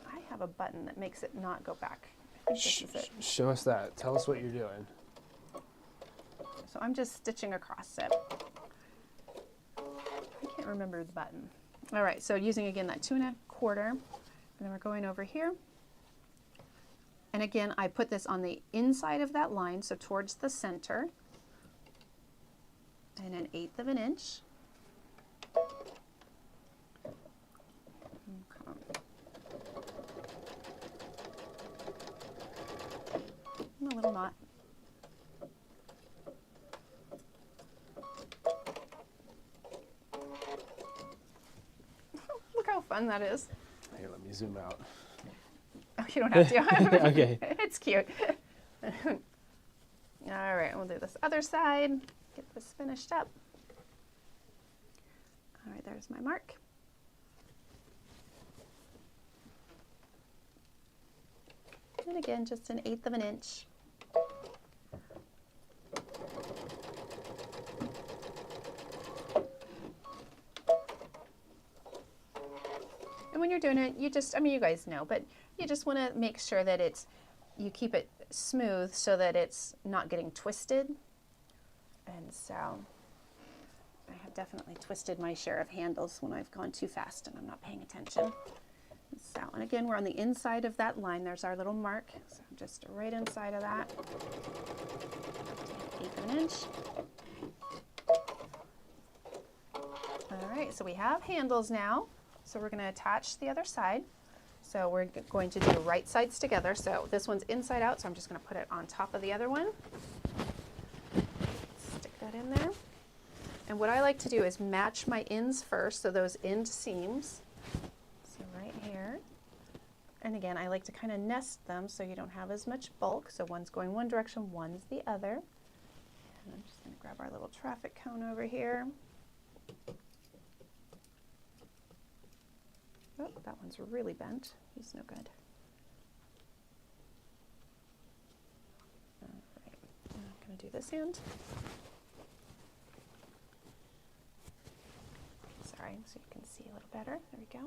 I have a button that makes it not go back. I think this is it. Show us that. Tell us what you're doing. So I'm just stitching across it. I can't remember the button. All right, so using again that 2 1/4, and then we're going over here. And again, I put this on the inside of that line, so towards the center, and 1/8 of an inch. Okay. And a little knot. Look how fun that is. Here, let me zoom out. Oh, you don't have to. Okay. It's cute. All right, we'll do this other side. Get this finished up. All right, there's my mark. And again, just 1/8 of an inch. And when you're doing it, you just, I mean, you guys know, but you just want to make sure that you keep it smooth so that it's not getting twisted. And so I have definitely twisted my share of handles when I've gone too fast and I'm not paying attention. So, and again, we're on the inside of that line. There's our little mark. So just right inside of that. 1/8 of an inch. All right, so we have handles now. So we're going to attach the other side. So we're going to do right sides together. So this one's inside out, so I'm just going to put it on top of the other one. Stick that in there. And what I like to do is match my ends first, so those end seams. So right here. And again, I like to kind of nest them so you don't have as much bulk. So one's going one direction, one's the other. And I'm just going to grab our little traffic cone over here. Oh, that one's really bent. He's no good. All right, I'm going to do this end. Sorry, so you can see a little better. There we go.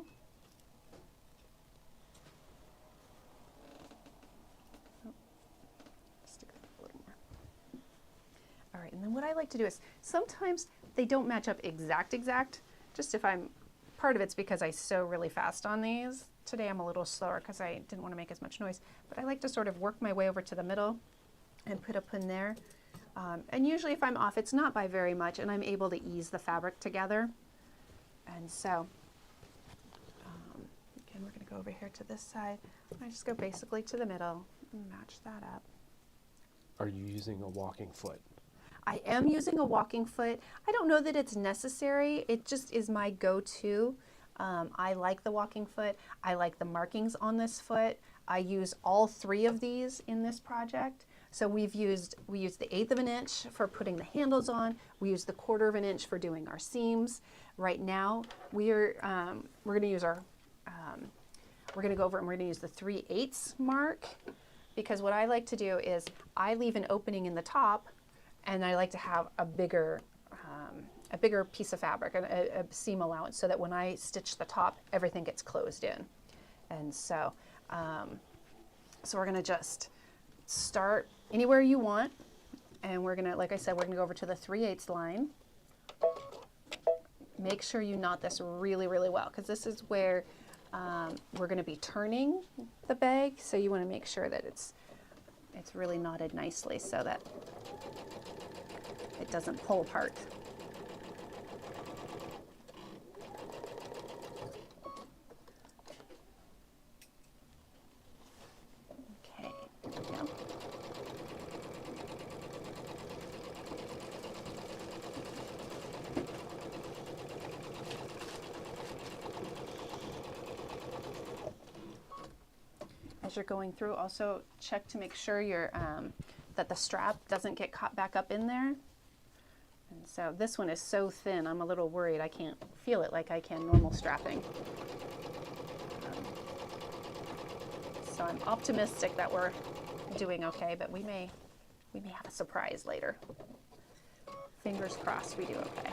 Oh, stick that a little more. All right, and then what I like to do is sometimes they don't match up exact, just if I'm, part of it's because I sew really fast on these. Today I'm a little slower because I didn't want to make as much noise, but I like to sort of work my way over to the middle and put a pin there. And usually if I'm off, it's not by very much, and I'm able to ease the fabric together. And so, again, we're going to go over here to this side. I just go basically to the middle and match that up. Are you using a walking foot? I am using a walking foot. I don't know that it's necessary. It just is my go-to. I like the walking foot. I like the markings on this foot. I use all 3 of these in this project. So we used the 1/8 of an inch for putting the handles on. We used the 1/4 of an inch for doing our seams. Right now, we're going to use our, we're going to go over and we're going to use the 3/8 mark, because what I like to do is I leave an opening in the top, and I like to have a bigger piece of fabric, a seam allowance, so that when I stitch the top, everything gets closed in. And so, so we're going to just start anywhere you want, and we're going to, like I said, we're going to go over to the 3/8 line. Make sure you knot this really, really well, because this is where we're going to be turning the bag. So you want to make sure that it's really knotted nicely so that it doesn't pull apart. Okay, there we go. As you're going through, also check to make sure that the strap doesn't get caught back up in there. And so this one is so thin, I'm a little worried I can't feel it like I can normal strapping. So I'm optimistic that we're doing okay, but we may have a surprise later. Fingers crossed we do okay.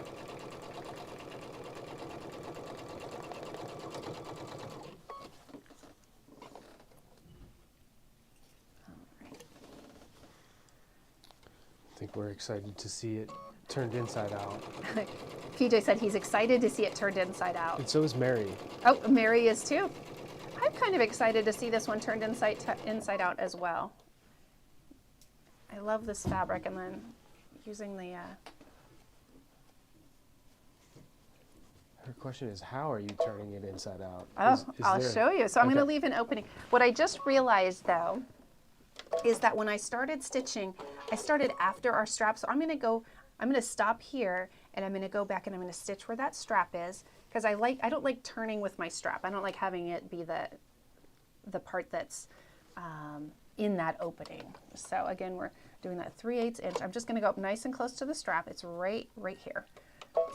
I think we're excited to see it turned inside out. PJ said he's excited to see it turned inside out. And so is Mary. Oh, Mary is too. I'm kind of excited to see this one turned inside out as well. I love this fabric, and then using the... Her question is, how are you turning it inside out? Oh, I'll show you. So I'm going to Okay. leave an opening. What I just realized, though, is that when I started stitching, I started after our strap. So I'm going to stop here, and I'm going to go back and I'm going to stitch where that strap is, because I don't like turning with my strap. I don't like having it be the part that's in that opening. So again, we're doing that 3/8 inch. I'm just going to go up nice and close to the strap. It's right here.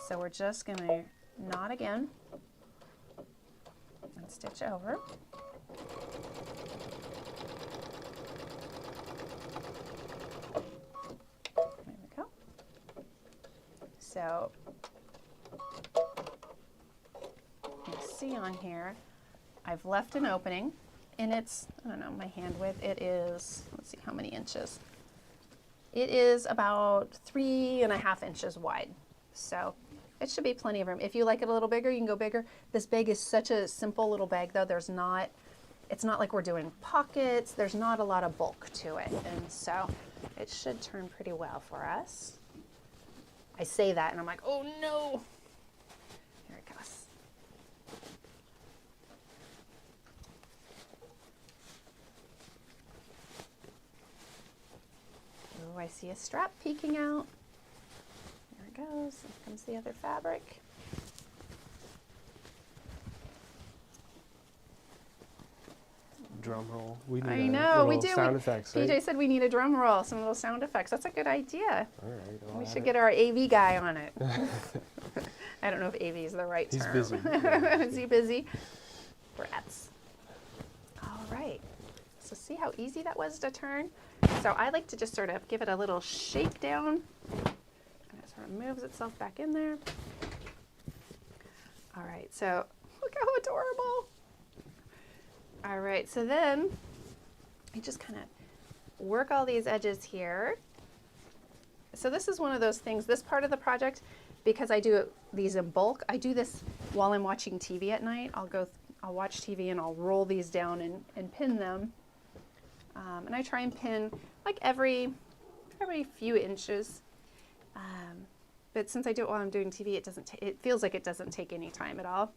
So we're just going to knot again and stitch over. There we go. So you see on here, I've left an opening, and it's, I don't know, my hand width, it is, let's see how many inches. It is about 3.5 inches wide. So it should be plenty of room. If you like it a little bigger, you can go bigger. This bag is such a simple little bag, though. There's not it's not like we're doing pockets. There's not a lot of bulk to it. And so it should turn pretty well for us. I say that and I'm like, oh no. Here it goes. Oh, I see a strap peeking out. There it goes. Here comes the other fabric. Drum roll. We need I know, we little do. sound effects, right? PJ said we need a drum roll, some little sound effects. That's a good idea. All right. We should get our AV guy on it. I don't know if AV is the right He's term. busy. Is he busy? Rats. All right. So see how easy that was to turn? So I like to just sort of give it a little shake down. And it sort of moves itself back in there. All right, so look how adorable. All right, so then you just kind of work all these edges here. So this is one of those things, this part of the project, because I do these in bulk, I do this while I'm watching TV at night. I'll watch TV and I'll roll these down and pin them. And I try and pin like every few inches. But since I do it while I'm doing TV, it feels like it doesn't take any time at all.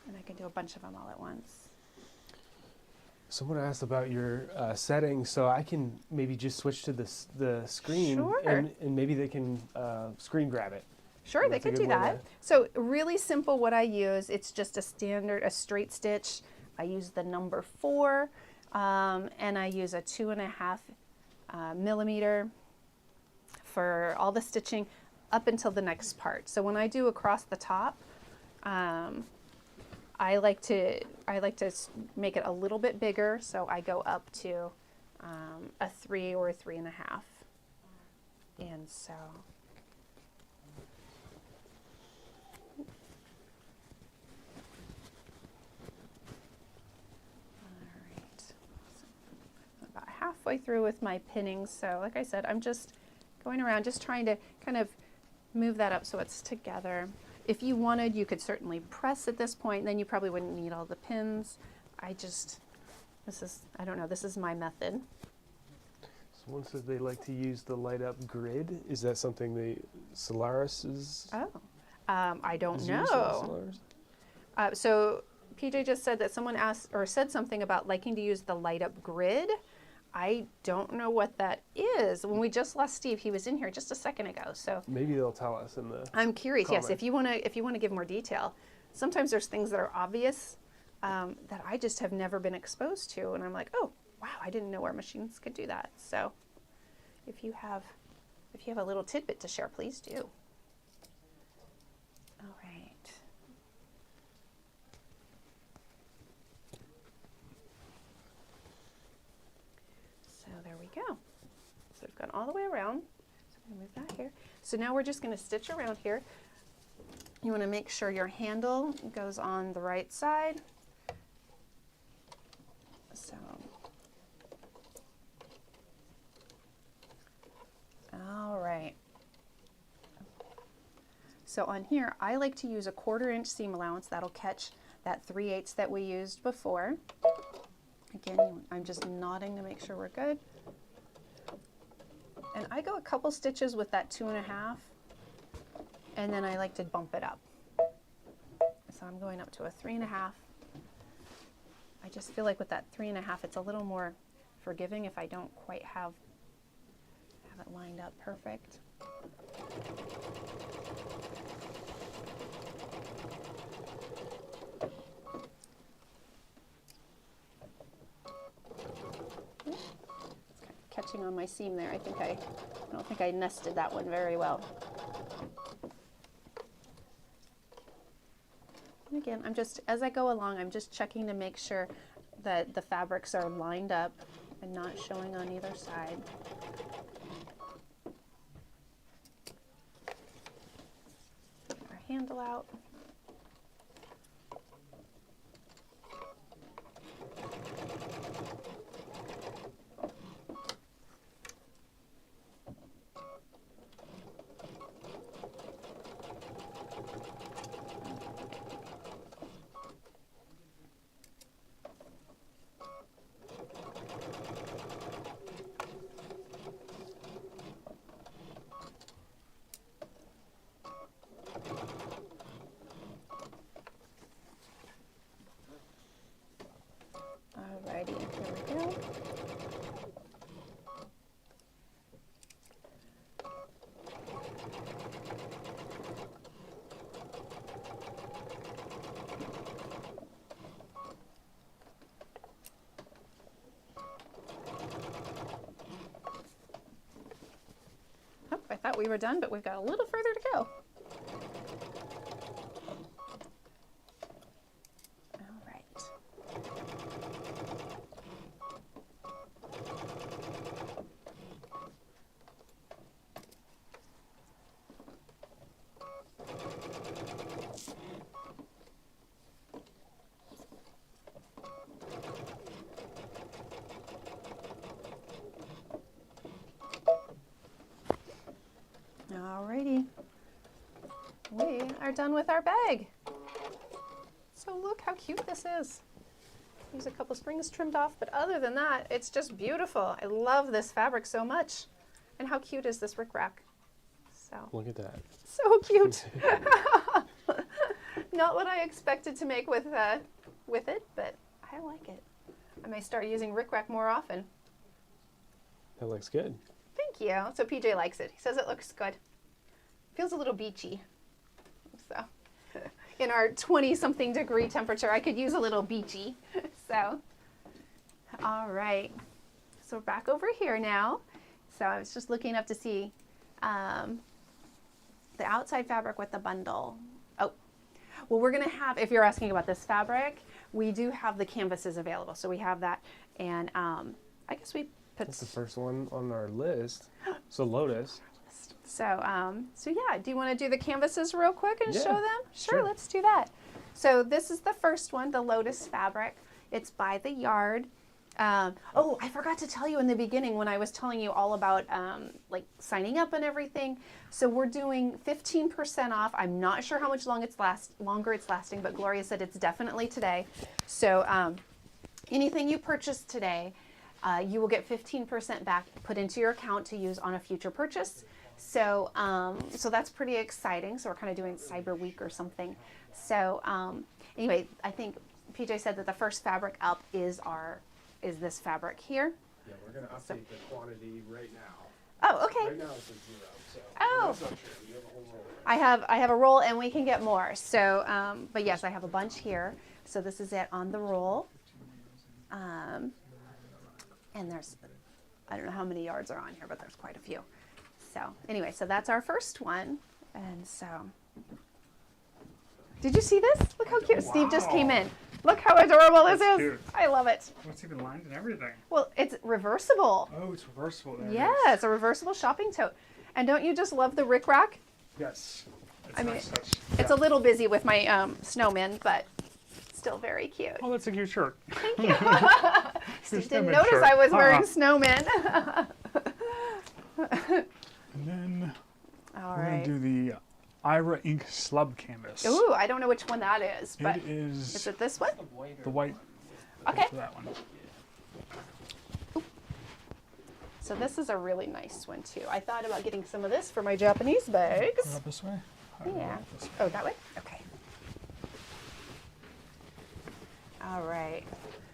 And I can do a bunch of them all at once. Someone asked about your settings, so I can maybe just switch to the screen, Sure. and maybe they can screen grab it. Sure, they That's a could good do way that. So really simple what I use, it's just a straight stitch. I use the number 4, and I use a 2.5 millimeter for all the stitching up until the next part. So when I do across the top, I like to make it a little bit bigger, so I go up to a 3 or a 3.5, and so. About halfway through with my pinning, so like I said, I'm just going around just trying to kind of move that up so it's together. If you wanted, you could certainly press at this point, then you probably wouldn't need all the pins. I don't know, this is my method. Someone said they like to use the light up grid. Is that something Solaris is? Oh, I don't is used on know. Solaris? So PJ just said that someone asked or said something about liking to use the light up grid. I don't know what that is. When we just lost Steve, he was in here just a second ago. So Maybe they'll tell us in the. I'm curious. comment. Yes, if you want to give more detail. Sometimes there's things that are obvious that I just have never been exposed to, and I'm like, oh wow, I didn't know our machines could do that. So if you have a little tidbit to share, please do. All right. So there we go. So we've gone all the way around. So I'm going to move that here. So now we're just going to stitch around here. You want to make sure your handle goes on the right side. So, all right. So on here, I like to use a 1/4 inch seam allowance. That'll catch that 3/8 that we used before. Again, I'm just knotting to make sure we're good. And I go a couple stitches with that 2.5, and then I like to bump it up. So I'm going up to a 3.5. I just feel like with that 3.5, it's a little more forgiving if I don't quite have it lined up perfect. Catching on my seam there. I don't think I nested that one very well. And again, as I go along, I'm just checking to make sure that the fabrics are lined up and not showing on either side. Get our handle out. we were done, but we've got a little further to go. All right. Alrighty, we are done with our bag. So look how cute this is. There's a couple strings trimmed off, but other than that, it's just beautiful. I love this fabric so much. And how cute is this rickrack? So Look at that. so cute. Not what I expected to make with it, but I like it. I may start using rickrack more often. That looks good. Thank you. So PJ likes it. He says it looks good. Feels a little beachy. So in our 20-something degree temperature, I could use a little beachy. So, all right. So we're back over here now. So I was just looking up to see the outside fabric with the bundle. Oh, well, we're going to have, if you're asking about this fabric, we do have the canvases available. So we have that. And I guess we put... That's the first one on our list. So Lotus. So, so yeah, do you want to do the canvases real quick and Yeah, show them? Sure, let's do that. So this is the first one, the Lotus fabric. It's by the yard. Oh, I forgot to tell you in the beginning when I was telling you all about like signing up and everything. So we're doing 15% off. I'm not sure how much longer it's lasting, but Gloria said it's definitely today. So anything you purchase today, you will get 15% back put into your account to use on a future purchase. So, so that's pretty exciting. So we're kind of doing Cyber Week or something. So anyway, I think PJ said that the first fabric up is this fabric here. Yeah, we're going to update the quantity right now. Oh, okay. Right now it's at 0. So Oh. that's not true. You have a whole roll. I have a roll and we can get more. So, but yes, I have a bunch here. So this is it on the roll. And there's, I don't know how many yards are on here, but there's quite a few. So anyway, so that's our first one. And so, did you see this? Look how cute. Wow. Steve just came in. Look how adorable this is. Cute. I love it. It's even lined and everything. Well, it's reversible. Oh, it's reversible. There Yeah, it is. it's a reversible shopping tote. And don't you just love the rickrack? Yes. It's I mean, nice touch. it's a little busy with my snowman, but still very cute. Oh, that's a cute shirt. Thank you. Steve didn't snowman notice shirt. I was wearing snowman. And then All we're right. going to do the Ira Ink Slub Canvas. Ooh, I don't know which one that is, but It is is it this one? the white. Okay. For that one. So this is a really nice one too. I thought about getting some of this for my Japanese Put bags. it up this way? Yeah. This way. Oh, that way? Okay. All right.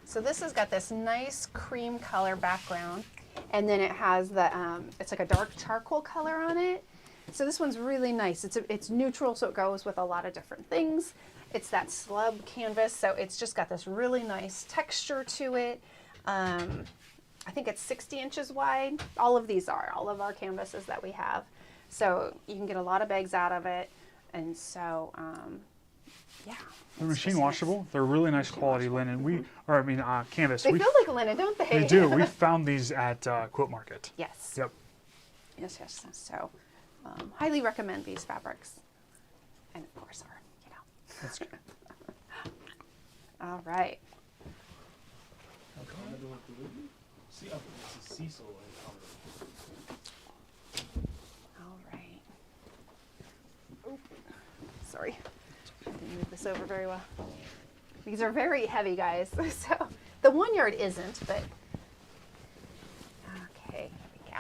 So this has got this nice cream color background, and then it has the, it's like a dark charcoal color on it. So this one's really nice. It's neutral, so it goes with a lot of different things. It's that slub canvas, so it's just got this really nice texture to it. I think it's 60 inches wide. All of these are, all of our canvases that we have. So you can get a lot of bags out of it. And so, yeah. They're machine washable. They're really nice quality linen. Canvas. They feel like linen, don't they? They do. We found these at Quilt Market. Yes. Yep. Yes, yes. So, highly recommend these fabrics. And of course our, That's good. All right. See, oh, it's a Cecil All right. Oh, sorry. I didn't move this over very well. These are very heavy, guys. So the 1 yard isn't, but okay, here we go.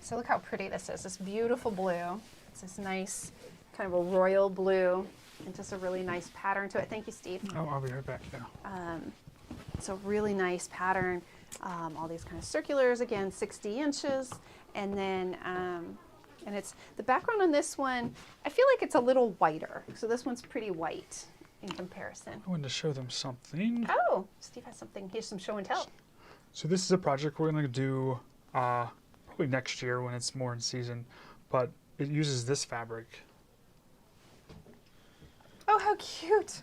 So look how pretty this is. This beautiful blue. It's this nice kind of a royal blue and just a really nice pattern to it. Thank you, Steve. Oh, I'll be right back. Yeah. It's a really nice pattern. All these kind of circulars, again, 60 inches. And then, and it's, the background on this one, I feel like it's a little whiter. So this one's pretty white in comparison. I wanted to show them something. Oh, Steve has something. Here's some show and tell. So this is a project we're going to do probably next year when it's more in season. but it uses this fabric. Oh, how cute.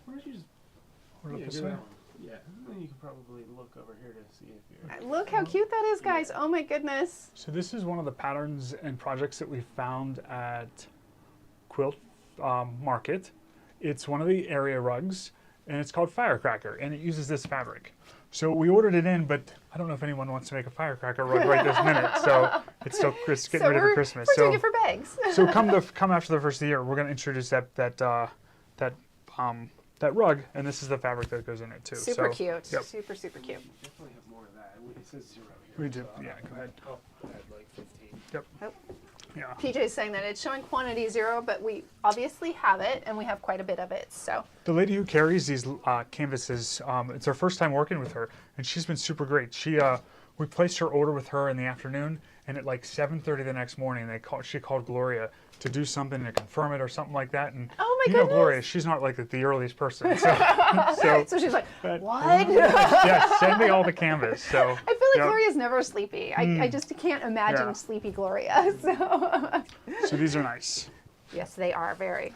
Why don't you just Hold it yeah, this do way. that one. Yeah, and then you can probably look over here to see if you're. Look how cute that is, guys. Oh my goodness. So this is one of the patterns and projects that we found at Quilt Market. It's one of the area rugs, and it's called Firecracker, and it uses this fabric. So we ordered it in, but I don't know if anyone wants to make a firecracker rug right this minute. So it's still getting ready for Christmas. We're So doing it for bags. so come after the first of the year, we're going to introduce that rug, and this is the fabric that goes in it too. Super So, cute. Yep. Super, super cute. Definitely have more of that. It says 0 here. We did. so Yeah. Go ahead. I'll add like 15. Yep. Oh. Yeah. PJ is saying that it's showing quantity 0, but we obviously have it, and we have quite a bit of it. So The lady who carries these canvases, it's our first time working with her, and she's been super great. We placed her order with her in the afternoon, and at like 7:30 the next morning, she called Gloria to do something to confirm it or something like that. And Oh my you know goodness. Gloria, she's not like the earliest person. So so she's like, but- what? yeah, send me all the canvas. So I feel like yep. Gloria's never sleepy. I just can't imagine Yeah. sleepy Gloria. So So these are nice. yes, they are very.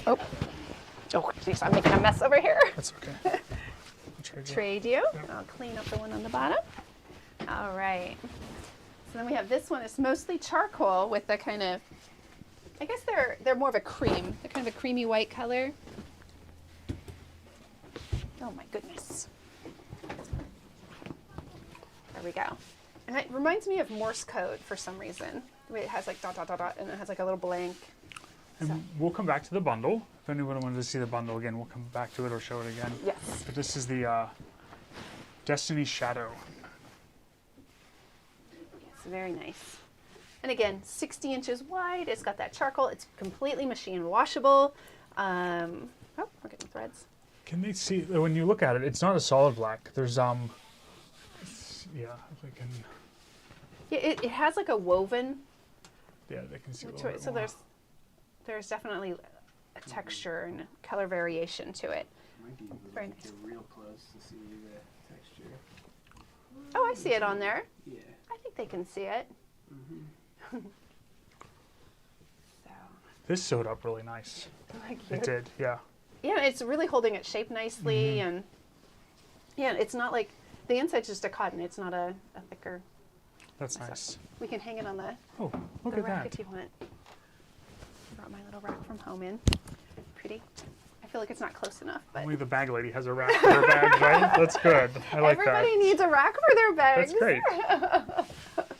Oh, oh, geez, I'm making a mess over here. That's okay. I'll trade you. Trade you. I'll clean up the one on the bottom. All right. So then we have this one. It's mostly charcoal with the kind of, I guess they're more of a cream. They're kind of a creamy white color. Oh my goodness. There we go. And it reminds me of Morse code for some reason. The way it has like dot, dot, dot, dot, and it has like a little blank. And So- we'll come back to the bundle. If anyone wanted to see the bundle again, we'll come back to it or show it again. Yes. But this is the Destiny Shadow. Yes, very nice. And again, 60 inches wide. It's got that charcoal. It's completely machine washable. Oh, we're getting threads. Can they see when you look at it? It's not a solid black. There's yeah, if they can, Yeah, it has like a woven yeah, they can see a to little it. bit So more. there's definitely a texture and color variation to it. Might be able to Very get nice. real close to see the texture. Oh, I see it on there. Yeah. I think they can see it. So, This sewed up really nice. like It did, yeah. yeah, it's really holding its shape nicely, Mm-hmm. and yeah, it's not like the inside's just a cotton. It's not a thicker. That's nice. We can hang it on the Oh, look the at rack that. if you want. Brought my little rack from home in. Pretty. I feel like it's not close enough, but Only the bag lady has a rack for her bags, right? That's good. I like everybody that. needs a rack for their bags. That's great.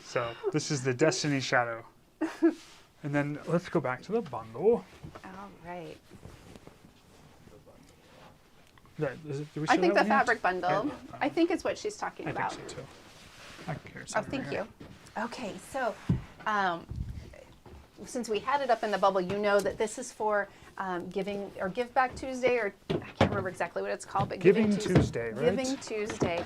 So this is the Destiny Shadow. And then let's go back to the bundle. All right. Yeah, is it, did we I show think that the one yet? fabric bundle. Yeah. I think is what she's talking I about. think so too. I can carry Oh, some over thank here. you. Okay, so since we had it up in the bubble, you know that this is for Giving or Give Back Tuesday, or I can't remember exactly what it's called, but Giving Tuesday, right? Giving Tuesday.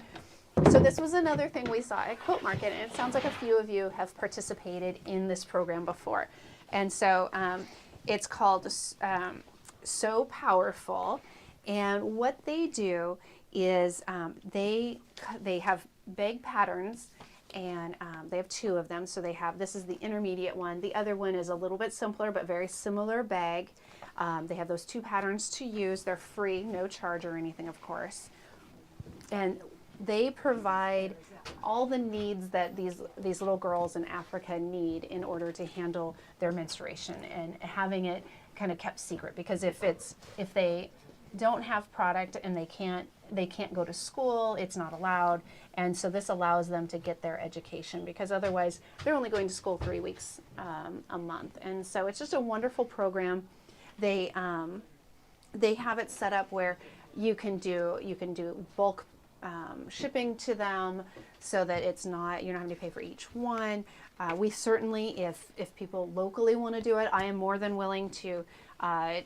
So this was another thing we saw at Quilt Market, and it sounds like a few of you have participated in this program before. And so it's called So Powerful, and what they do is they have bag patterns, and they have 2 of them. So they have, this is the intermediate one. The other one is a little bit simpler, but very similar bag. They have those 2 patterns to use. They're free, no charge or anything, of course. And they provide all the needs that these little girls in Africa need in order to handle their menstruation, and having it kind of kept secret, because if they don't have product and they can't go to school, it's not allowed. And so this allows them to get their education, because otherwise they're only going to school 3 weeks a month. And so it's just a wonderful program. They have it set up where you can do bulk shipping to them, so that it's not, you're not having to pay for each one. We certainly, if people locally want to do it, I am more than willing to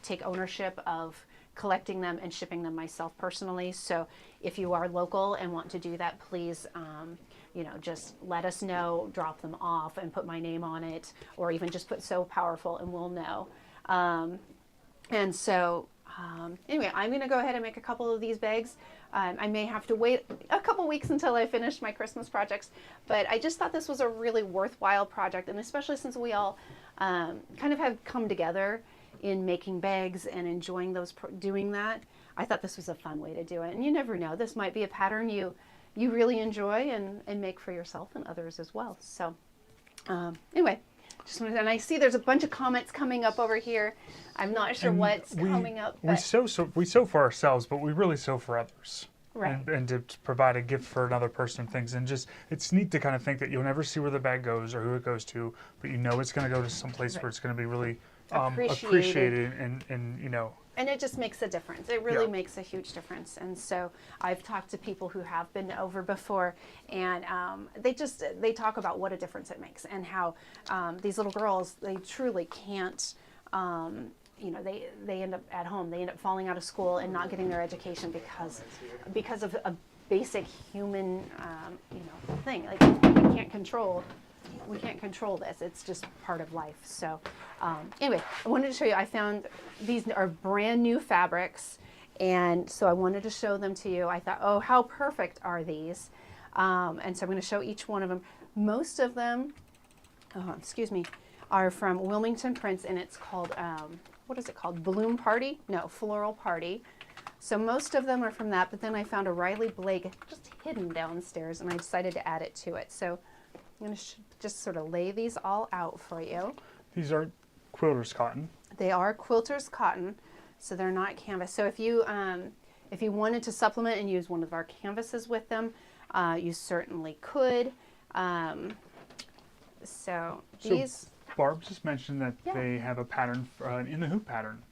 take ownership of collecting them and shipping them myself personally. So if you are local and want to do that, please just let us know, drop them off and put my name on it, or even just put So Powerful and we'll know. And so Anyway, I'm going to go ahead and make a couple of these bags. I may have to wait a couple weeks until I finish my Christmas projects, but I just thought this was a really worthwhile project, and especially since we all kind of have come together in making bags and enjoying doing that. I thought this was a fun way to do it, and you never know. This might be a pattern you really enjoy and make for yourself and others as well. So anyway. And I see there's a bunch of comments coming up over here. I'm not sure what's coming up. We sew for ourselves, but we really sew for others. Right. And to provide a gift for another person and things. And just, it's neat to kind of think that you'll never see where the bag goes or who it goes to, but you know it's going to go to some place where it's going to be really appreciated and you know. And it just makes a difference. It really makes a huge difference. And so I've talked to people who have been over before, and they talk about what a difference it makes, and how these little girls, they truly can't, you know, they end up at home. They end up falling out of school and not getting their education because of a basic human, you know, thing. Like we can't control this. It's just part of life. So anyway, I wanted to show you, I found these are brand new fabrics, and so I wanted to show them to you. I thought, oh, how perfect are these? And so I'm going to show each one of them. Most of them, excuse me, are from Wilmington Prints, and it's called, what is it called? Bloom Party? No, Floral Party. So most of them are from that, but then I found a Riley Blake just hidden downstairs, and I decided to add it to it. So I'm going to just sort of lay these all out for you. These are quilter's cotton. They are quilter's cotton, so they're not canvas. So if you wanted to supplement and use one of our canvases with them, you certainly could. So these. Barb just mentioned that they have a pattern, an in the hoop pattern.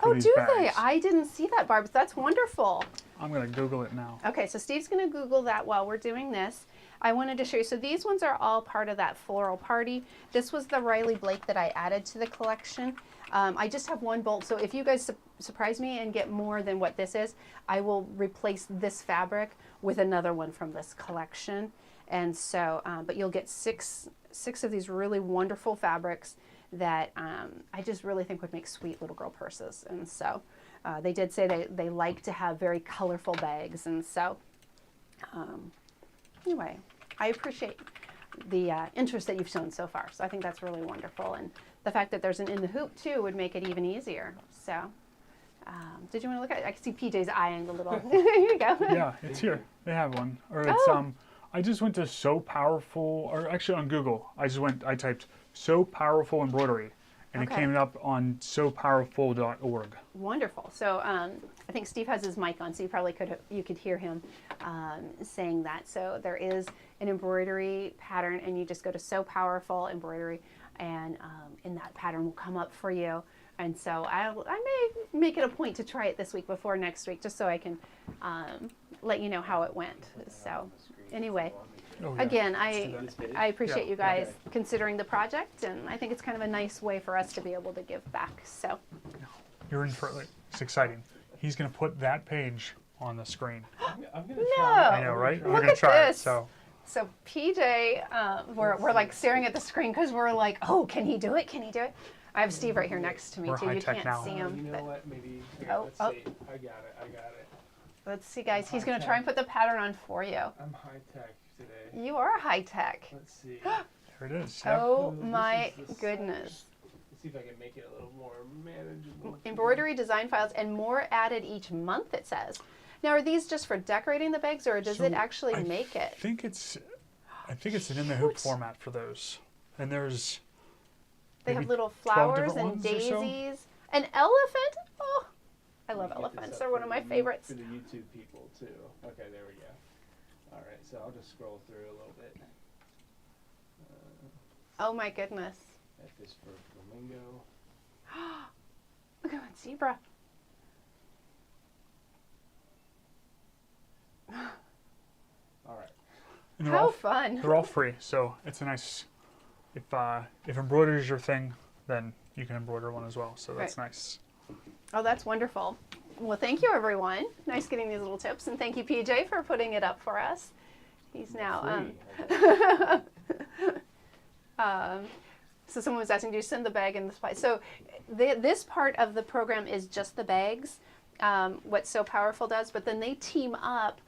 Oh, do bags. they? I didn't see that, Barb. That's wonderful. I'm going to Google it now. Okay, so Steve's going to Google that while we're doing this. I wanted to show you. So these ones are all part of that Floral Party. This was the Riley Blake that I added to the collection. I just have one bolt, so if you guys surprise me and get more than what this is, I will replace this fabric with another one from this collection. And so, but you'll get six of these really wonderful fabrics that I just really think would make sweet little girl purses. And so they did say they like to have very colorful bags. And so anyway, I appreciate the interest that you've shown so far. So I think that's really wonderful. And the fact that there's an in the hoop too would make it even easier. So did you want to look at it? I can see PJ's eyeing the little, here you go. Yeah, it's here. They have one. Or it's, I just went to So Powerful, or actually on Google, I typed So Powerful Embroidery, and it came up on sopowerful.org. Wonderful. So I think Steve has his mic on, so you could hear him saying that. So there is an embroidery pattern, and you just go to So Powerful Embroidery, and in that pattern will come up for you. And so I may make it a point to try it this week before next week, just so I can let you know how it went. So anyway, again, I appreciate you guys considering the project, and I think it's kind of a nice way for us to be able to give back. So you're in for it. It's exciting. He's going to put that page on the screen. I'm gonna try. I know, right? We're Look going to at try this. it. So PJ, we're like staring at the screen because we're like, oh, can he do it? Can he do it? I have Steve right here next to me, We're too. You high-tech can't now. see him. You know but what? Maybe. Oh, Let's see. I got it. let's see, guys. He's going to try and put the pattern on for you. I'm high tech today. You are high tech. Let's see. There it is. Oh, This my is the goodness. size. Let's see if I can make it a little more manageable. Embroidery design files and more added each month, it says. Now, are these just for decorating the bags, or does it actually make it? I think it's an in the hoop format for those. And there's They have maybe little 12 flowers different and ones or so? daisies. An elephant? Oh, I love elephants. They're one of my favorites. For the YouTube people too. Okay, there we go. All right, so I'll just scroll through a little bit. Oh my goodness. F is for flamingo. Look at that zebra. All right. and they're How all, fun. they're all free, so it's a nice. If embroidery is your thing, then you can embroider one as well. So that's nice. Oh, that's wonderful. Well, thank you, everyone. Nice getting these little tips, and thank you, PJ, for putting it up for us. He's now. So someone was asking, do you send the bag and the supply? So this part of the program is just the bags, what So Powerful does, but then they team up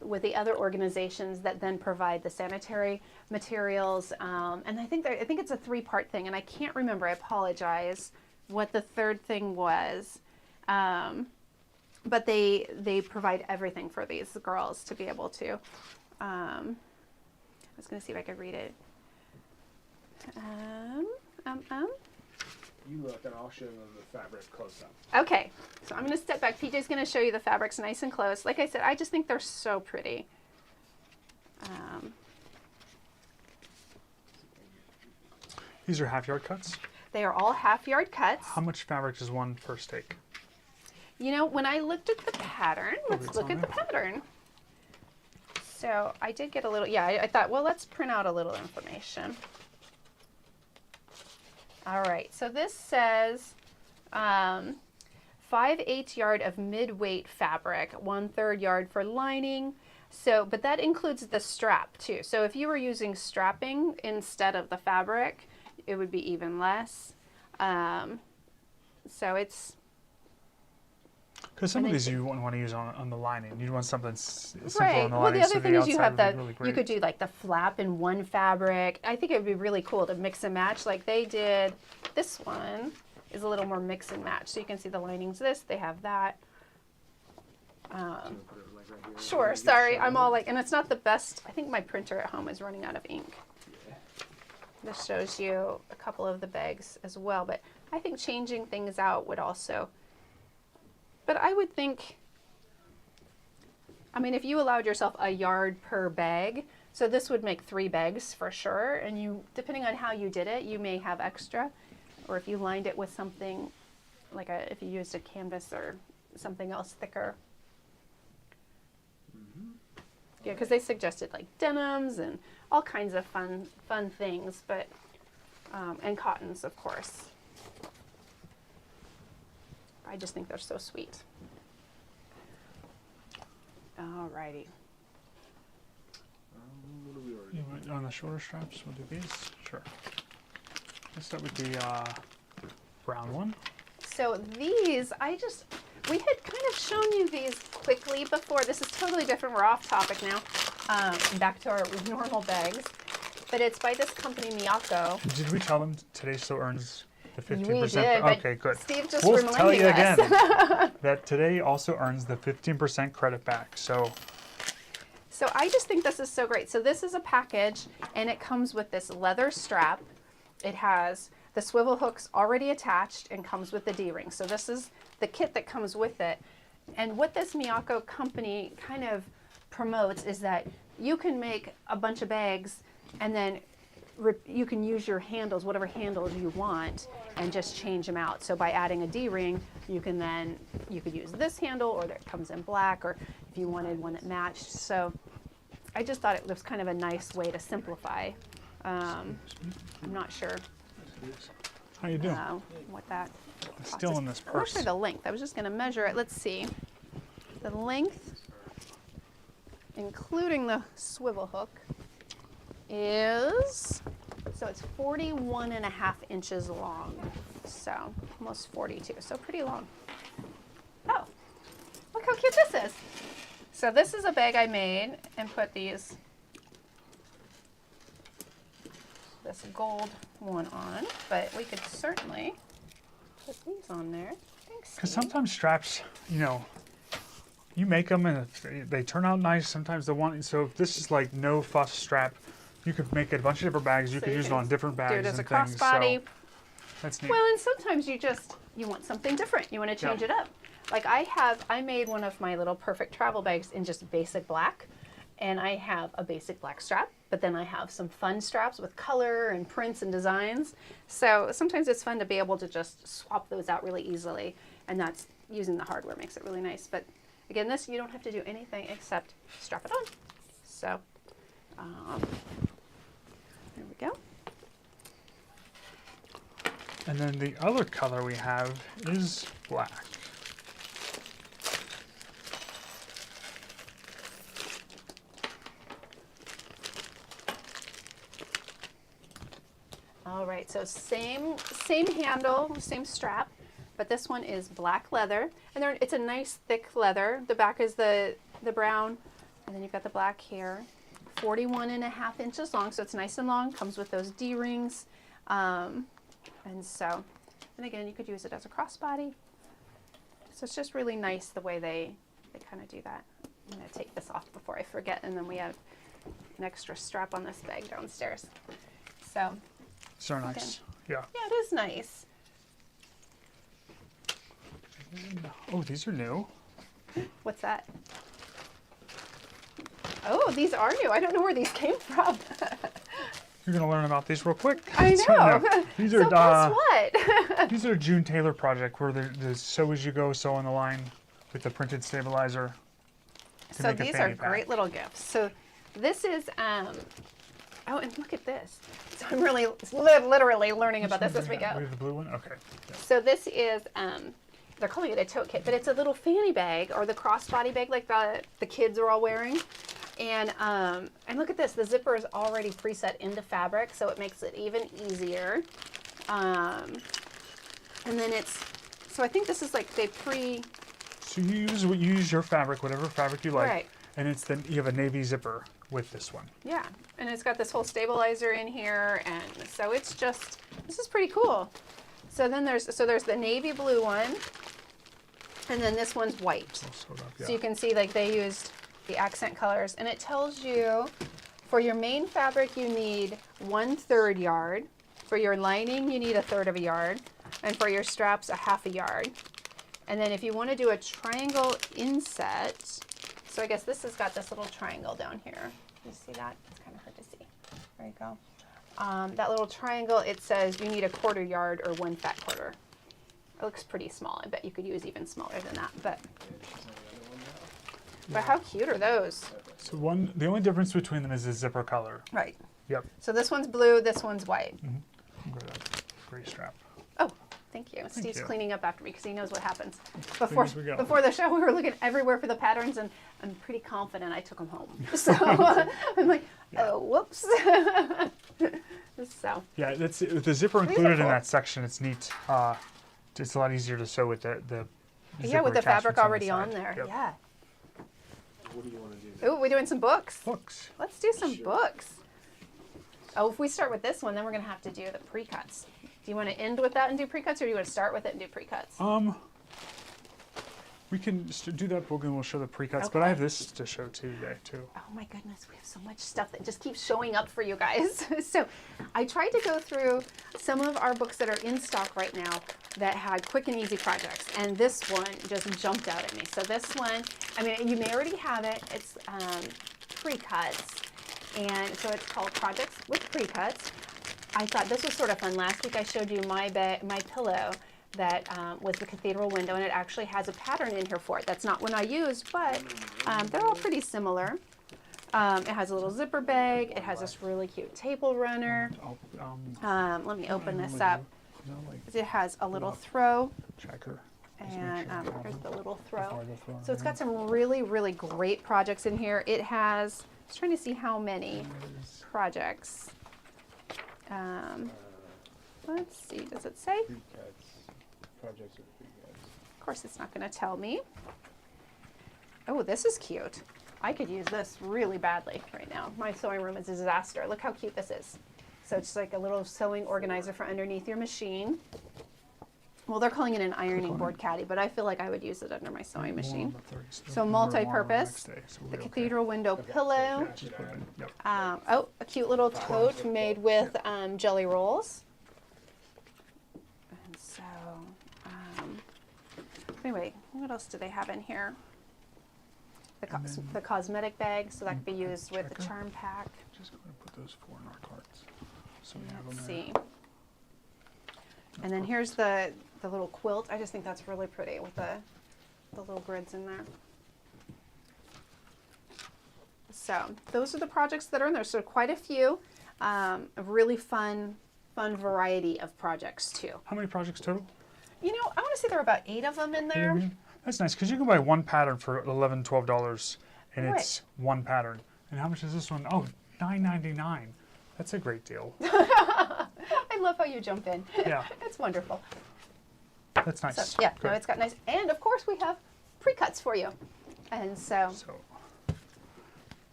with the other organizations that then provide the sanitary materials. And I think it's a 3-part thing, and I can't remember, I apologize, what the third thing was. But they provide everything for these girls to be able to. I was going to see if I could read it. You look, and I'll show them the fabric close up. Okay, so I'm going to step back. PJ's going to show you the fabrics nice and close. Like I said, I just think they're so pretty. These are half-yard cuts. They are all half-yard cuts. How much fabric does one per stake? You know, when I looked at the pattern, let's look at the pattern. So I did get a little, yeah, I thought, well, let's print out a little information. All right, so this says 5/8 yard of mid-weight fabric, 1/3 yard for lining. So, but that includes the strap too. So if you were using strapping instead of the fabric, it would be even less. So it's, because some of these you wouldn't want to use on the lining. You want something simple right. on the Well, lining. the other so thing is you have outside the, would be really you great. could do like the flap in one fabric. I think it would be really cool to mix and match like they did. This one is a little more mix and match. So you can see the lining's this, they have that. Sure, sorry, I'm all like, and it's not the best. I think my printer at home is running out of ink. This shows you a couple of the bags as well, but I think changing things out would also, but I would think, I mean, if you allowed yourself a yard per bag, so this would make 3 bags for sure, and you, depending on how you did it, you may have extra, or if you lined it with something, like if you used a canvas or something else thicker. Yeah, because they suggested like denims and all kinds of fun things, but, and cottons, of course. I just think they're so sweet. Alrighty. What do we already? You want on the shorter straps, we'll do these. Sure. Let's start with the brown one. So these, we had kind of shown you these quickly before. This is totally different. We're off topic now. Back to our normal bags. But it's by this company, Miyako. Did we tell them today still earns the 15%? We did, but okay, good. Steve just We'll reminding tell you us. again that today also earns the 15% credit back. So I just think this is so great. So this is a package, and it comes with this leather strap. It has the swivel hooks already attached and comes with the D-ring. So this is the kit that comes with it. And what this Miyako company kind of promotes is that you can make a bunch of bags, and then you can use your handles, whatever handles you want, and just change them out. So by adding a D-ring, you could use this handle, or that comes in black, or if you wanted one that matched. So I just thought it was kind of a nice way to simplify. I'm not sure how you doing? what that It's still in this I'm not purse. sure the length. I was just going to measure it. Let's see. The length, including the swivel hook, is, so it's 41.5 inches long. So almost 42. So pretty long. Oh, look how cute this is. So this is a bag I made and put this gold one on, but we could certainly put these on there. Thanks. Because Steve. sometimes straps, you make them and they turn out nice. Sometimes the one, so if this is like no fuss strap, you could make a bunch of different bags. You So could you use it can on different bags do it as a and things. crossbody. So that's neat. Well, and sometimes you want something different. You want to change it up. Like I made one of my little perfect travel bags in just basic black, and I have a basic black strap, but then I have some fun straps with color and prints and designs. So sometimes it's fun to be able to just swap those out really easily, and that's using the hardware makes it really nice. But again, this, you don't have to do anything except strap it on. So there we go. And then the other color we have is black. Alrighty, right, so same handle, same strap, but this one is black leather, and it's a nice thick leather. The back is the brown, and then you've got the black here. 41.5 inches long, so it's nice and long. Comes with those D-rings, and again, you could use it as a crossbody. So it's just really nice the way they kind of do that. I'm going to take this off before I forget, and then we have an extra strap on this bag downstairs. So nice. Yeah. yeah, it is nice. Oh, these are new. What's that? Oh, these are new. I don't know where these came from. You're gonna learn about these real quick. I know. These are So guess what? these are a June Taylor project where the sew as you go, sew on the line with the printed stabilizer. to So make a these fanny are pack. great little gifts. So this is oh, and look at this. So I'm really literally learning about this as we go. We have the blue one. Okay. Yeah. So this is they're calling it a tote kit, but it's a little fanny bag or the crossbody bag like the kids are all wearing. And look at this, the zipper is already preset into fabric, so it makes it even easier. And then so I think this is like So you use your fabric, whatever fabric you like, Right. and you have a navy zipper with this one. yeah, and it's got this whole stabilizer in here, and so this is pretty cool. So then there's the navy blue one, and then this one's white. All sewed up, yeah. So you can see like they used the accent colors, and it tells you for your main fabric you need 1/3 yard, for your lining you need 1/3 of a yard, and for your straps 1/2 yard. And then if you want to do a triangle inset, so I guess this has got this little triangle down here. You see that? It's kind of hard to see. There you go. That little triangle, it says you need 1/4 yard or 1 fat quarter. It looks pretty small. I bet you could use even smaller than that, but how cute are those? So the only difference between them is the zipper color. Right. Yep. So this one's blue, this one's white. Gray strap. Oh, thank you. Steve's you. cleaning up after me because he knows what happens. as we go. Before the show, we were looking everywhere for the patterns, and I'm pretty confident I took them home. So I'm like, oh, whoops. So Yeah, with the zipper included in cool. that section. It's neat. It's a lot easier to sew with the yeah, zipper with the fabric attachments on the already on side. there. Yep. Yeah. What do you want to do? Oh, we're doing some books. Books. Let's do some Sure. books. Oh, if we start with this one, then we're going to have to do the pre-cuts. Do you want to end with that and do pre-cuts, or do you want to start with it and do pre-cuts? We can do that book and we'll show the pre-cuts, but I Okay. have this to show today too. Oh my goodness, we have so much stuff that just keeps showing up for you guys. So I tried to go through some of our books that are in stock right now that had quick and easy projects, and this one just jumped out at me. So this one, I mean, you may already have it. It's pre-cuts, and so it's called Projects with Pre-Cuts. I thought this was sort of fun. Last week I showed you my pillow that was the cathedral window, and it actually has a pattern in here for it. That's not one I used, but they're all pretty similar. It has a little zipper bag. It has this really cute table runner. Let me open this up. It has a little throw, Checker. and here's the little throw. Before the throw, So it's got some really, really great projects in here. It has, I was trying to see how many projects. Let's see, does it say? Pre-cuts. Projects with pre-cuts. Of course, it's not going to tell me. Oh, this is cute. I could use this really badly right now. My sewing room is a disaster. Look how cute this is. So it's like a little sewing organizer for underneath your machine. Well, they're calling it an ironing board caddy, but I feel like I would use it under my sewing machine. So multi-purpose. The cathedral window pillow. Oh, a cute little tote made with jelly rolls. And so, anyway, what else do they have in here? The cosmetic bag, so that could be used with the charm pack. Just going to put those 4 in our carts. So we have Let's them there. see. And then here's the little quilt. I just think that's really pretty with the little grids in there. So those are the projects that are in there. So quite a few. A really fun variety of projects too. How many projects total? You know, I want to say there are about 8 of them in there. That's nice because you can buy one pattern for $11, $12, and Right. it's one pattern. And how much is this one? Oh, $9.99. That's a great deal. I I love how you jump in. Yeah. It's wonderful. That's nice. So, yeah, Good. no, it's got nice. And of course, we have pre-cuts for you. And so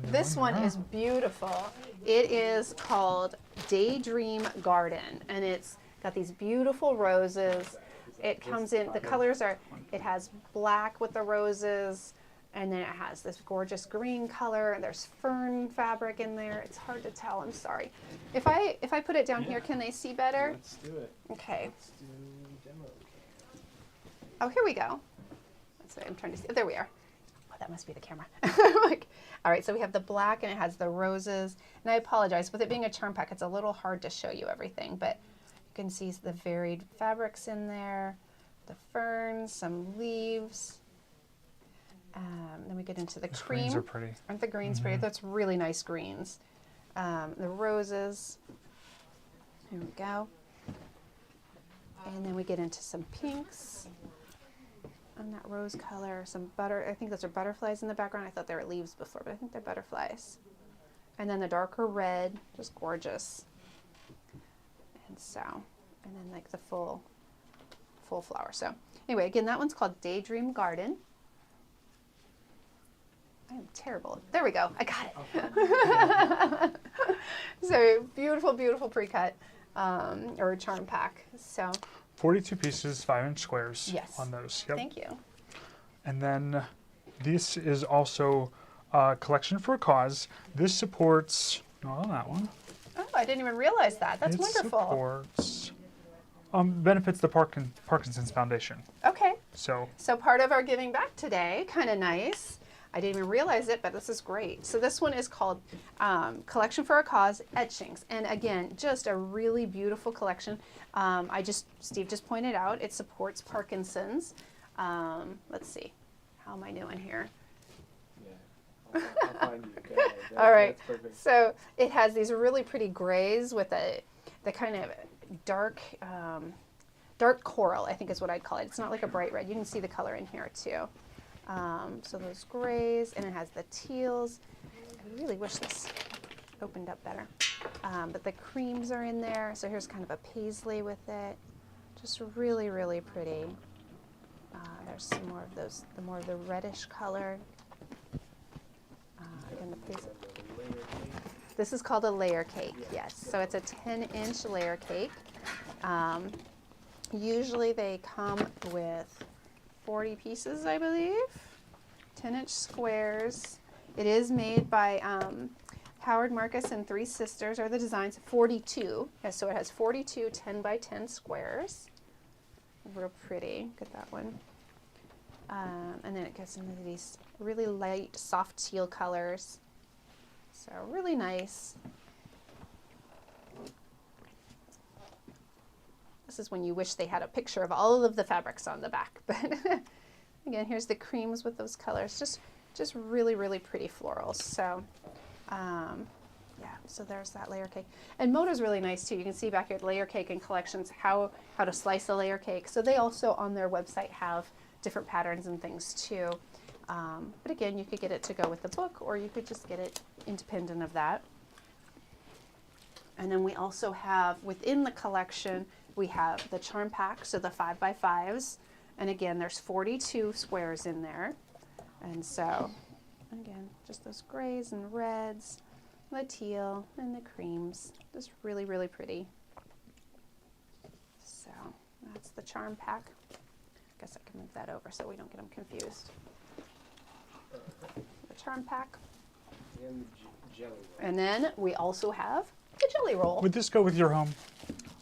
this one is beautiful. It is called Daydream Garden, and it's got these beautiful roses. It comes in, the colors are, it has black with the roses, and then it has this gorgeous green color, and there's fern fabric in there. It's hard to tell, I'm sorry. If I put it down here, can they see better? Let's do it. Okay. Let's do demo. Oh, here we go. That's what I'm trying to see. There we are. Oh, that must be the camera. Like, all right, so we have the black, and it has the roses. And I apologize, with it being a charm pack, it's a little hard to show you everything, but you can see the varied fabrics in there, the ferns, some leaves. Then we get into the cream. Greens are pretty. Aren't the greens pretty? That's really nice greens. The roses. Here we go. And then we get into some pinks. And that rose color, some butter. I think those are butterflies in the background. I thought they were leaves before, but I think they're butterflies. And then the darker red, just gorgeous. And so, and then like the full flower. So anyway, again, that one's called Daydream Garden. I am terrible. There we go. I got it. So beautiful, beautiful pre-cut or charm pack. So 42 pieces, 5-inch squares yes. on those. Yep. Thank you. And then this is also a collection for a cause. This supports, not on that one. Oh, I didn't even realize that. That's it wonderful. Supports, benefits the Parkinson's Foundation. Okay. So part of our giving back today, kind of nice. I didn't even realize it, but this is great. So this one is called Collection for a Cause Etchings. And again, just a really beautiful collection. Steve just pointed out, it supports Parkinson's. Let's see, how am I doing here? Yeah, I'll find you. Go ahead. All right, That's perfect. so it has these really pretty grays with the kind of dark coral, I think is what I'd call it. It's not like a bright red. You can see the color in here too. So those grays, and it has the teals. I really wish this opened up better. But the creams are in there. So here's kind of a paisley with it. Just really, really pretty. There's some more of those, more of the reddish color. Again, the paisley. This is called a layer cake, yes. So it's a 10-inch layer cake. Usually they come with 40 pieces, I believe, 10-inch squares. It is made by Howard Marcus and Three Sisters are the designs, 42. Yes, so it has 42 10 by 10 squares. Real pretty, look at that one. And then it gets into these really light, soft teal colors. So really nice. This is when you wish they had a picture of all of the fabrics on the back. But again, here's the creams with those colors. Just really, really pretty florals. So yeah, so there's that layer cake. And Moda's really nice too. You can see back here at Layer Cake and Collections how to slice a layer cake. So they also on their website have different patterns and things too. But again, you could get it to go with the book, or you could just get it independent of that. And then we also have within the collection, we have the charm pack, so the 5x5s. And again, there's 42 squares in there. And so, again, just those grays and reds, the teal and the creams. Just really, really pretty. So that's the charm pack. I guess I can move that over so we don't get them confused. The charm pack. And the jelly roll. And then we also have the jelly roll. would this go with your home?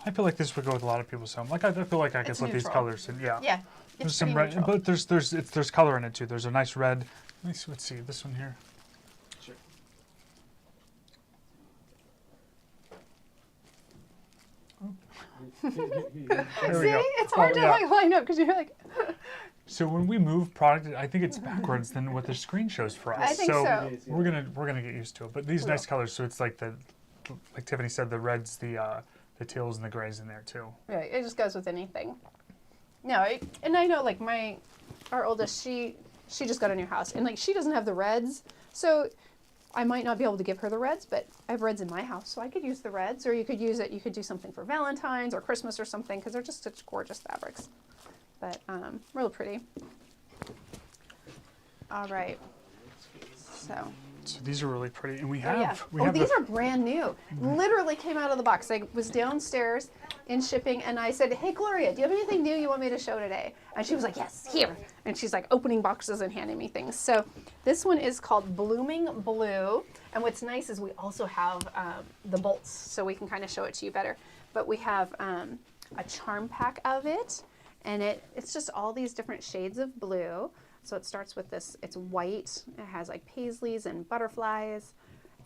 I feel like this would go with a lot of people's home. Like I feel like I could It's put these neutral. colors in. Yeah. Yeah, There's it's some pretty red, neutral. but there's color in it too. There's a nice red. Let's see this one here. Sure. There we See, go. it's hard to yeah. like line up because you're like, So when we move product, I think it's backwards than what the screen shows for us. I think so. It is, yeah. We're gonna get used to it. But these We nice will. colors. So it's like like Tiffany said, the reds, the teals, and the grays in there too. yeah, it just goes with anything. No, and I know like our oldest, she just got a new house, and like she doesn't have the reds, so I might not be able to give her the reds, but I have reds in my house, so I could use the reds, or you could use it, you could do something for Valentine's or Christmas or something, because they're just such gorgeous fabrics. But really pretty. All right. So these are really pretty, and we oh, have yeah. we have These are brand new. Literally came out of the box. I was downstairs in shipping, and I said, "Hey, Gloria, do you have anything new you want me to show today?" And she was like, "Yes, here." And she's like opening boxes and handing me things. So this one is called Blooming Blue, and what's nice is we also have the bolts, so we can kind of show it to you better. But we have a charm pack of it, and it's just all these different shades of blue. So it starts with this, it's white, it has like paisleys and butterflies,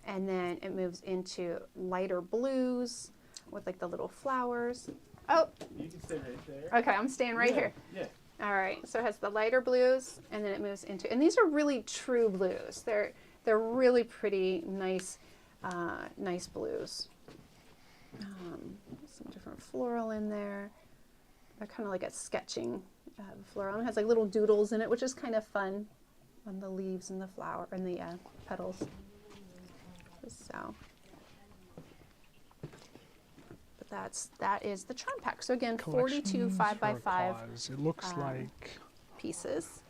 and then it moves into lighter blues with like the little flowers. Oh, You can stay right there. okay, I'm staying right here. Yeah. All right, so it has the lighter blues, and then it moves into, and these are really true blues. They're really pretty, nice, nice blues. Some different floral in there. They're kind of like a sketching floral. It has like little doodles in it, which is kind of fun on the leaves and the flower and the petals. So, but that is the charm pack. So again, 42 collections 5x5 cause. It looks like pieces.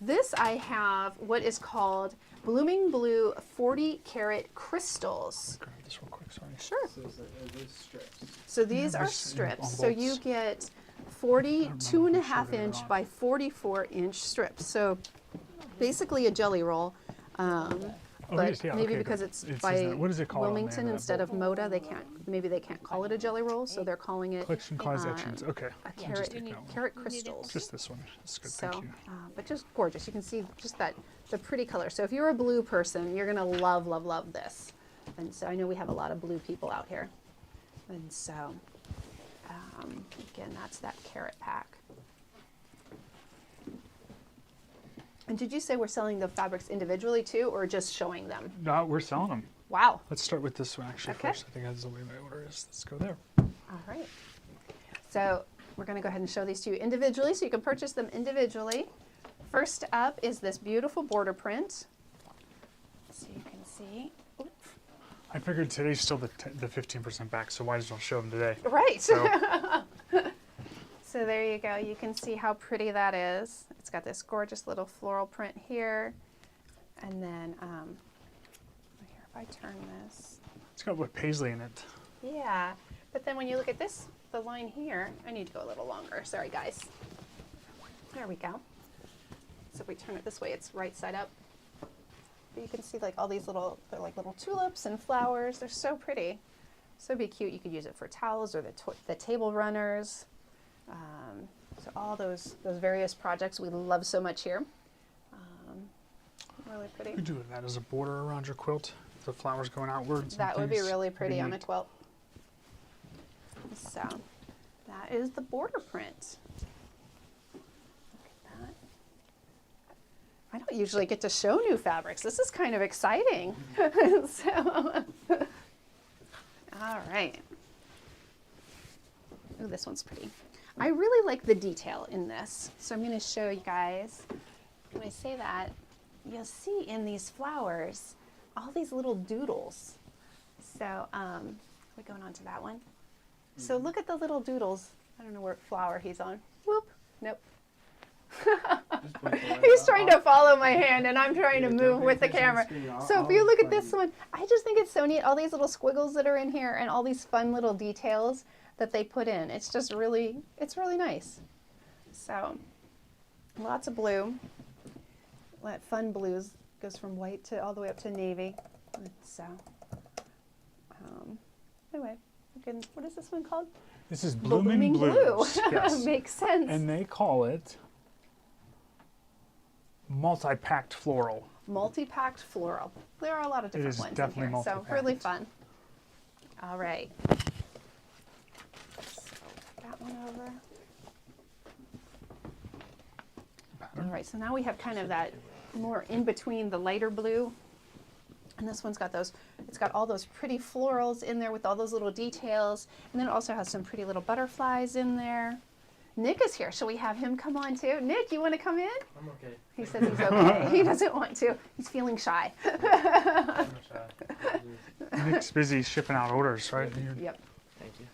This I have what is called Blooming Blue 40 karat crystals. grab this real quick. Sorry. Sure. So are those strips? So these Yeah, are this is strips. on So you bolts. get 42 and a half sure they're inch not. by 44 inch strips. So basically a jelly roll. Oh, But it is, yeah, maybe okay, because but it's it by says that. What is it called on there, Wilmington that instead of Moda, maybe they can't call it a jelly roll, so they're calling it collection cause etchings? Okay. a I'll just carrot, take that one. carrot crystals. Just this one. That's good. So, Thank you. but just gorgeous. You can see just the pretty color. So if you're a blue person, you're gonna love, love, love this. And so I know we have a lot of blue people out here. And so, again, that's that carrot pack. And did you say we're selling the fabrics individually too, or just showing them? No, we're selling them. Wow. Let's start with this one actually Okay. first. I think that's the way my order is. Let's go there. All right. So we're going to go ahead and show these to you individually, so you can purchase them individually. First up is this beautiful border print. So you can see. Oops. I figured today's still the 15% back, so why as well show them today? Right. So So there you go. You can see how pretty that is. It's got this gorgeous little floral print here. And then, here, if I turn this. it's got what paisley in it. Yeah. But then when you look at this, the line here, I need to go a little longer. Sorry, guys. There we go. So if we turn it this way, it's right side up. But you can see like all these little, they're like little tulips and flowers. They're so pretty. So it'd be cute. You could use it for towels or the table runners. So all those various projects we love so much here. Really pretty. You could do that as a border around your quilt. The flowers going outwards. and That would be things. really That'd pretty be on a neat. quilt. So that is the border print. Look at that. I don't usually get to show new fabrics. This is kind of exciting. So, all right. Ooh, this one's pretty. I really like the detail in this. So I'm going to show you guys. When I say that, you'll see in these flowers all these little doodles. So we're going on to that one. So look at the little doodles. I don't know what flower he's on. Whoop. Nope. He's trying to follow my hand and I'm trying to move with the camera. So if you look at this one, I just think it's so neat. All these little squiggles that are in here and all these fun little details that they put in. It's just really, it's really nice. So lots of blue. That fun blues goes from white to all the way up to navy. So anyway, again, what is this one called? This is Blooming Blue. Blues. Yes. Makes sense. And they call it multi-packed floral. Multi-packed floral. There are a lot of different is ones definitely in here, so multi-packed. really fun. All right. So that one over. All right, so now we have kind of that more in between the lighter blue. And this one's got those, it's got all those pretty florals in there with all those little details. And then it also has some pretty little butterflies in there. Nick is here. Shall we have him come on too? Nick, you want to come in? I'm okay. He says he's okay. He doesn't want to. He's feeling shy. I'm not shy. Nick's busy shipping out orders, right? Yep. Thank you.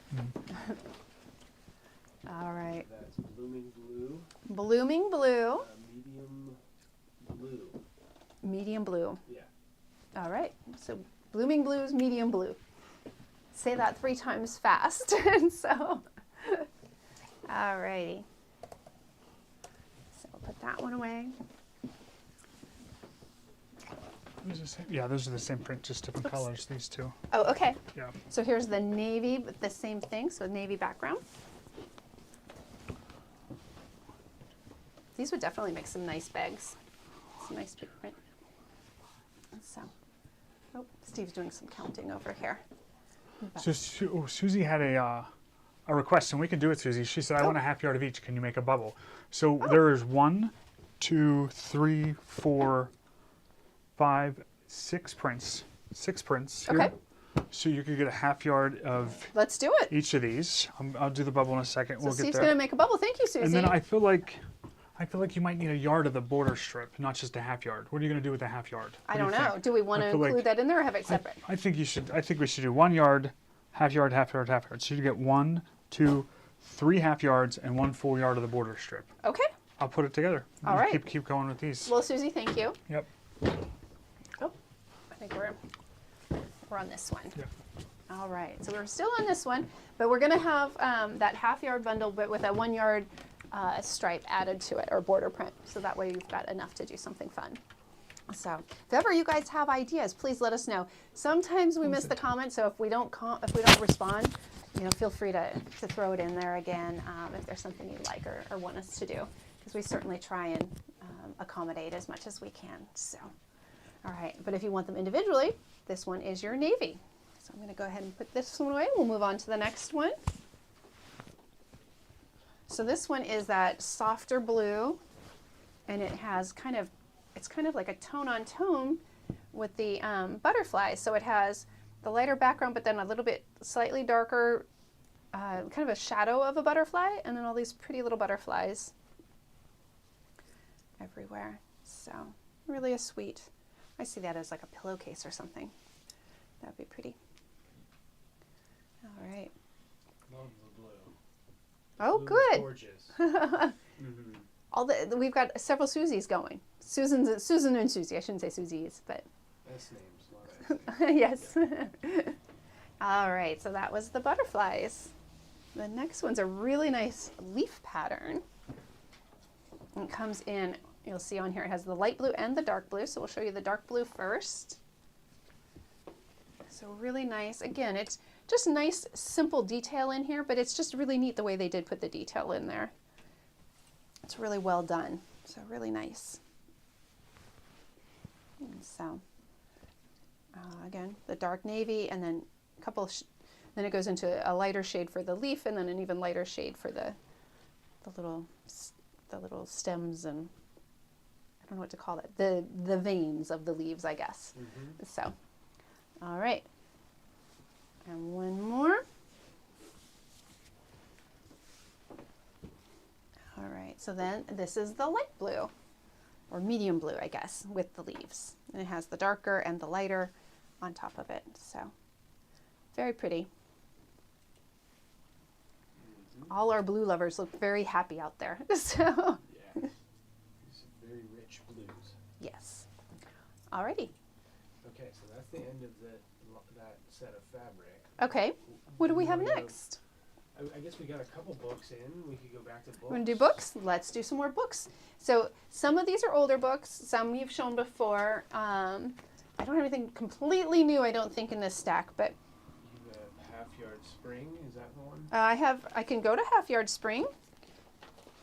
All right. That's blooming blue, Blooming blue, medium blue. medium blue. Yeah. All right. So blooming blue is medium blue. Say that 3 times fast. And so, all righty. So we'll put that one away. Yeah, those are the same print, just different colors, these two. Oh, okay. Yeah. So here's the navy, but the same thing. So navy background. These would definitely make some nice bags. Some nice big print. So, oh, Steve's doing some counting over here. So Susie had a request, and we can do it, Susie. She said, I want a half yard of each. Can you make a bubble? So there is 1, 2, 3, 4, 5, 6 prints. 6 prints here. Okay. So you could get a half yard of Let's do it. each of these. I'll do the bubble in a second. So We'll get Steve's there. going to make a bubble. Thank you, Susie. And then I feel like you might need a yard of the border strip, not just a half yard. What are you going to do with a half yard? I What don't do you know. think? Do we want I to feel like- include that in there or have it separate? I think you should. I think we should do 1 yard, half yard, half yard, half yard. So you get 1, 2, 3 half yards and 1 full yard of the border strip. Okay. I'll put it together. All right. Keep going with these. Well, Susie, thank you. Yep. Oh, I think we're on this one. Yep. All right. So we're still on this one, but we're going to have that half yard bundle, but with a 1 yard stripe added to it or border print. So that way you've got enough to do something fun. So if ever you guys have ideas, please let us know. Sometimes we miss the comment, so if we don't respond, feel free to throw it in there again if there's something you'd like or want us to do, because we certainly try and accommodate as much as we can. So, all right. But if you want them individually, this one is your navy. So I'm going to go ahead and put this one away. We'll move on to the next one. So this one is that softer blue, and it has it's kind of like a tone on tone with the butterflies. So it has the lighter background, but then a little bit slightly darker, kind of a shadow of a butterfly, and then all these pretty little butterflies everywhere. So really a sweet. I see that as like a pillowcase or something. That'd be pretty. All right. Love the blue. Oh, Blue is good. Gorgeous. Mm-hmm. We've got several Susies going. Susan and Susie. I shouldn't say Susies, but Best names. Love it. yes. All right. So that was the butterflies. The next one's a really nice leaf pattern. It comes in. You'll see on here it has the light blue and the dark blue. So we'll show you the dark blue first. So really nice. Again, it's just nice, simple detail in here, but it's just really neat the way they did put the detail in there. It's really well done. So really nice. And so again, the dark navy, and then a couple. Then it goes into a lighter shade for the leaf, and then an even lighter shade for the little stems, and I don't know what to call it. The veins of the leaves, I guess. Mm-hmm. So, all right. And one more. All right, so then this is the light blue, or medium blue, I guess, with the leaves. And it has the darker and the lighter on top of it. So, very pretty. Mm-hmm. All our blue lovers look very happy out there. So, Yeah. These are very rich blues. yes. Alrighty. Okay, so that's the end of that set of fabric. Okay, what do we have wanna go- next? I guess we got a couple books in. We could go back to books. Want to do books? Let's do some more books. So some of these are older books. Some you've shown before. I don't have anything completely new, I don't think, in this stack. But You have Half Yard Spring. Is that the one? I can go to Half Yard Spring.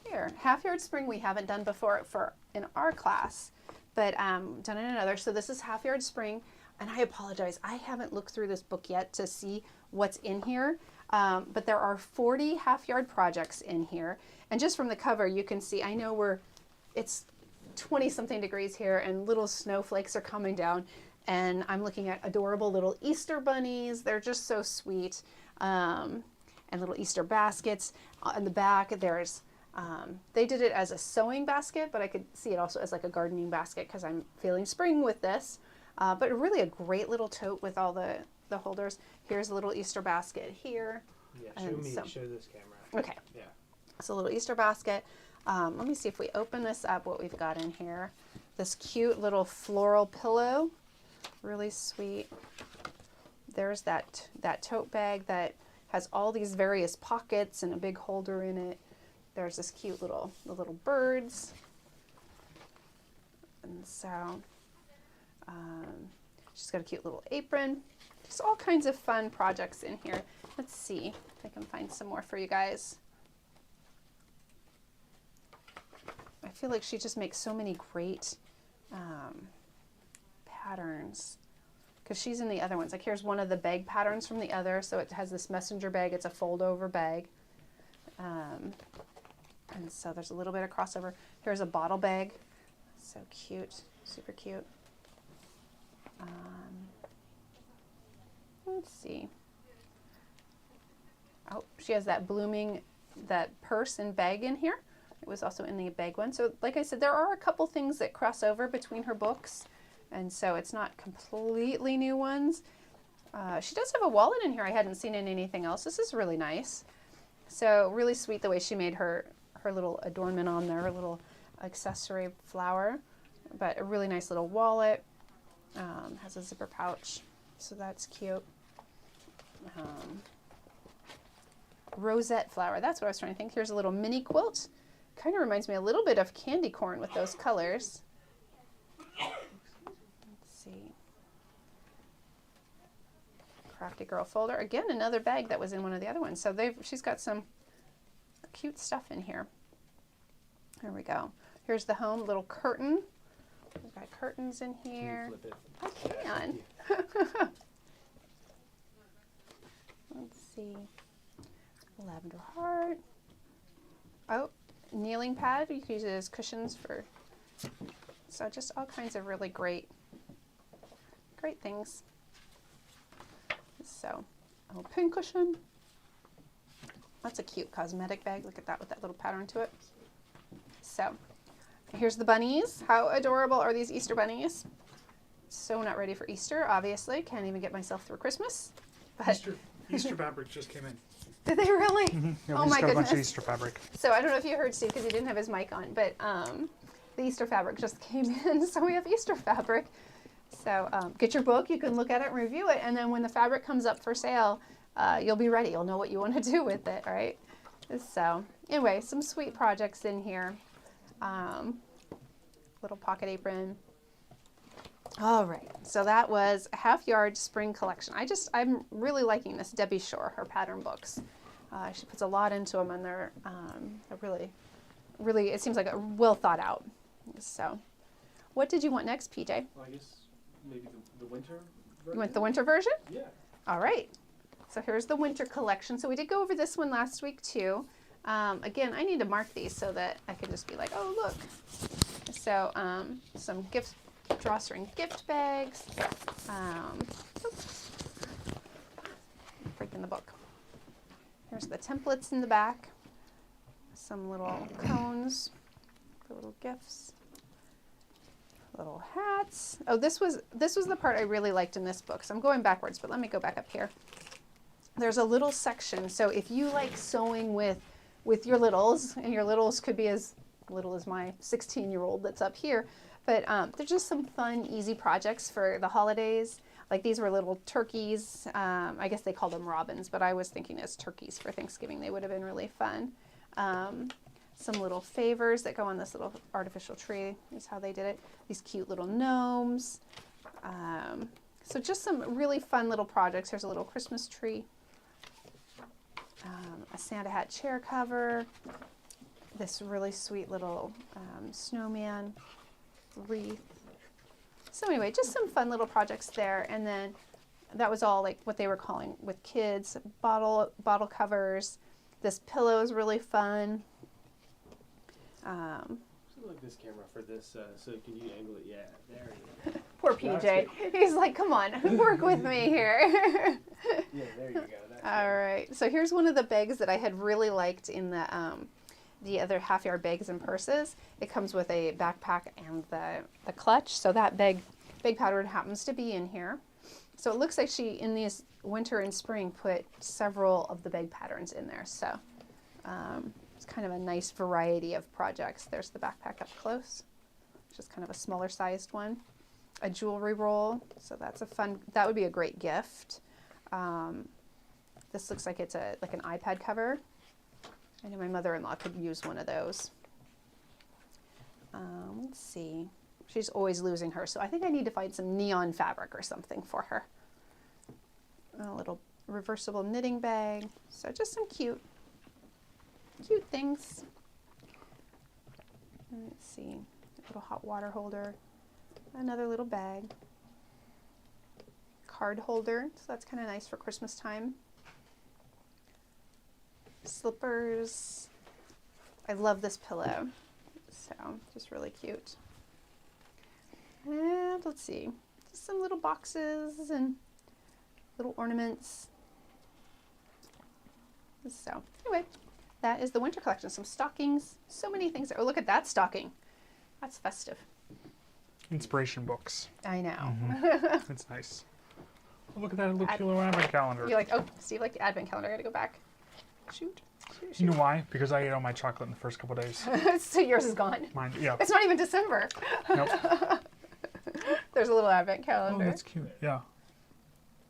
Here, Half Yard Spring we haven't done before in our class, but done in another. So this is Half Yard Spring, and I apologize. I haven't looked through this book yet to see what's in here. But there are 40 half-yard projects in here. And just from the cover, you can see, I know it's 20-something degrees here, and little snowflakes are coming down. And I'm looking at adorable little Easter bunnies. They're just so sweet. And little Easter baskets. On the back, there's They did it as a sewing basket, but I could see it also as like a gardening basket because I'm feeling spring with this. But really a great little tote with all the holders. Here's a little Easter basket here. Yeah, And show this camera. Okay. Yeah. It's a little Easter basket. Let me see if we open this up, what we've got in here. This cute little floral pillow. Really sweet. There's that tote bag that has all these various pockets and a big holder in it. There's this cute the little birds. And so she's got a cute little apron. Just all kinds of fun projects in here. Let's see if I can find some more for you guys. I feel like she just makes so many great patterns because she's in the other ones. Like here's one of the bag patterns from the other. So it has this messenger bag. It's a fold over bag. And so there's a little bit of crossover. Here's a bottle bag. So cute, super cute. Let's see. Oh, she has that that purse and bag in here. It was also in the bag one. So like I said, there are a couple things that cross over between her books. And so it's not completely new ones. She does have a wallet in here I hadn't seen in anything else. This is really nice. So really sweet the way she made her little adornment on there, her little accessory flower. But a really nice little wallet. Has a zipper pouch. So that's cute. Rosette flower. That's what I was trying to think. Here's a little mini quilt. Kind of reminds me a little bit of candy corn with those colors. Let's see. Crafty Girl folder. Again, another bag that was in one of the other ones. So she's got some cute stuff in here. There we go. Here's the home little curtain. We've got curtains in here. Can you flip it? I can. Let's see. Lavender heart. Oh, kneeling pad. You can use it as cushions for. So just all kinds of really great things. So, a little pin cushion. That's a cute cosmetic bag. Look at that with that little pattern to it. So, here's the bunnies. How adorable are these Easter bunnies? So not ready for Easter, obviously. Can't even get myself through Christmas. But Easter fabric just came in. did they really? Yeah, Oh we my just got a bunch of goodness. Easter fabric. So I don't know if you heard Steve because he didn't have his mic on, but the Easter fabric just came in. So we have Easter fabric. So get your book. You can look at it and review it. And then when the fabric comes up for sale, you'll be ready. You'll know what you want to do with it, right? So anyway, some sweet projects in here. Little pocket apron. All right, so that was a Half Yard Spring Collection. I'm really liking this Debbie Shore, her pattern books. She puts a lot into them, and they're really, it seems like a well thought out. So, what did you want next, PJ? Well, I guess maybe the winter version? You want the winter version? Yeah. All right. So here's the winter collection. So we did go over this one last week too. Again, I need to mark these so that I can just be like, oh, look. So some drawstring gift bags. Oops. Breaking the book. Here's the templates in the back. Some little cones for little gifts. Little hats. Oh, this was the part I really liked in this book. So I'm going backwards, but let me go back up here. There's a little section. So if you like sewing with your littles, and your littles could be as little as my 16-year-old that's up here, but they're just some fun, easy projects for the holidays. Like these were little turkeys. I guess they called them robins, but I was thinking as turkeys for Thanksgiving. They would have been really fun. Some little favors that go on this little artificial tree is how they did it. These cute little gnomes. So just some really fun little projects. Here's a little Christmas tree. A Santa hat chair cover. This really sweet little snowman wreath. So anyway, just some fun little projects there. And then that was all like what they were calling with kids, bottle covers. This pillow is really fun. Something like this camera for this, so can you angle it? Yeah, there you go. Poor PJ. He's like, come on, work with me here. Yeah, there you go. That's All right. So here's one of the bags that I had really liked in the the other half-yard bags and purses, it comes with a backpack and the clutch. So that big pattern happens to be in here. So it looks like she, in these winter and spring, put several of the bag patterns in there. So it's kind of a nice variety of projects. There's the backpack up close, just kind of a smaller sized one. A jewelry roll, so that's a fun, that would be a great gift. This looks like it's like an iPad cover. I know my mother-in-law could use one of those. Let's see. She's always losing her, so I think I need to find some neon fabric or something for her. A little reversible knitting bag. So just some cute things. Let's see. A little hot water holder. Another little bag. Card holder, so that's kind of nice for Christmas time. Slippers. I love this pillow, so just really cute. And let's see, just some little boxes and little ornaments. So anyway, that is the winter collection. Some stockings, so many things. Oh, look at that stocking. That's festive. Inspiration books. I know. That's nice. Oh, look at that little cute little advent calendar. You're like, oh, Steve liked the advent calendar. I gotta go back. Shoot. You know why? Because I ate all my chocolate in the first couple days. So yours is gone. Mine, yeah. It's not even December. Nope. There's a little advent Oh, calendar. that's cute. Yeah.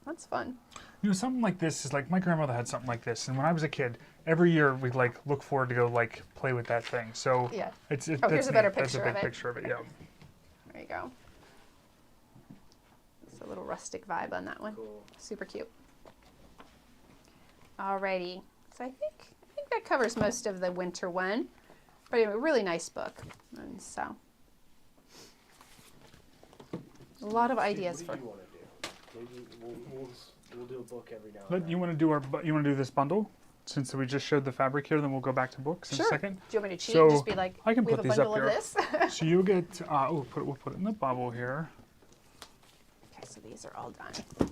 That's fun. You know, something like this is like my grandmother had something like this, and when I was a kid, every year we'd like look forward to go like play with that thing. So Yeah. it's Oh, that's here's a better neat. That's picture a big of it. picture of it. Yeah. There you go. It's a little rustic vibe on that one. Cool. Super cute. Alrighty. So I think that covers most of the winter one. But anyway, really nice book. And so a lot of ideas for. What do you want to do? Maybe we'll do a book every now and But then. you want to do this bundle? Since we just showed the fabric here, then we'll go back to books in Sure. a second. Do you want me to cheat So, and just be like, I can we have put a these bundle up of here. this? So you get we'll put it in the bubble here. Okay, so these are all done.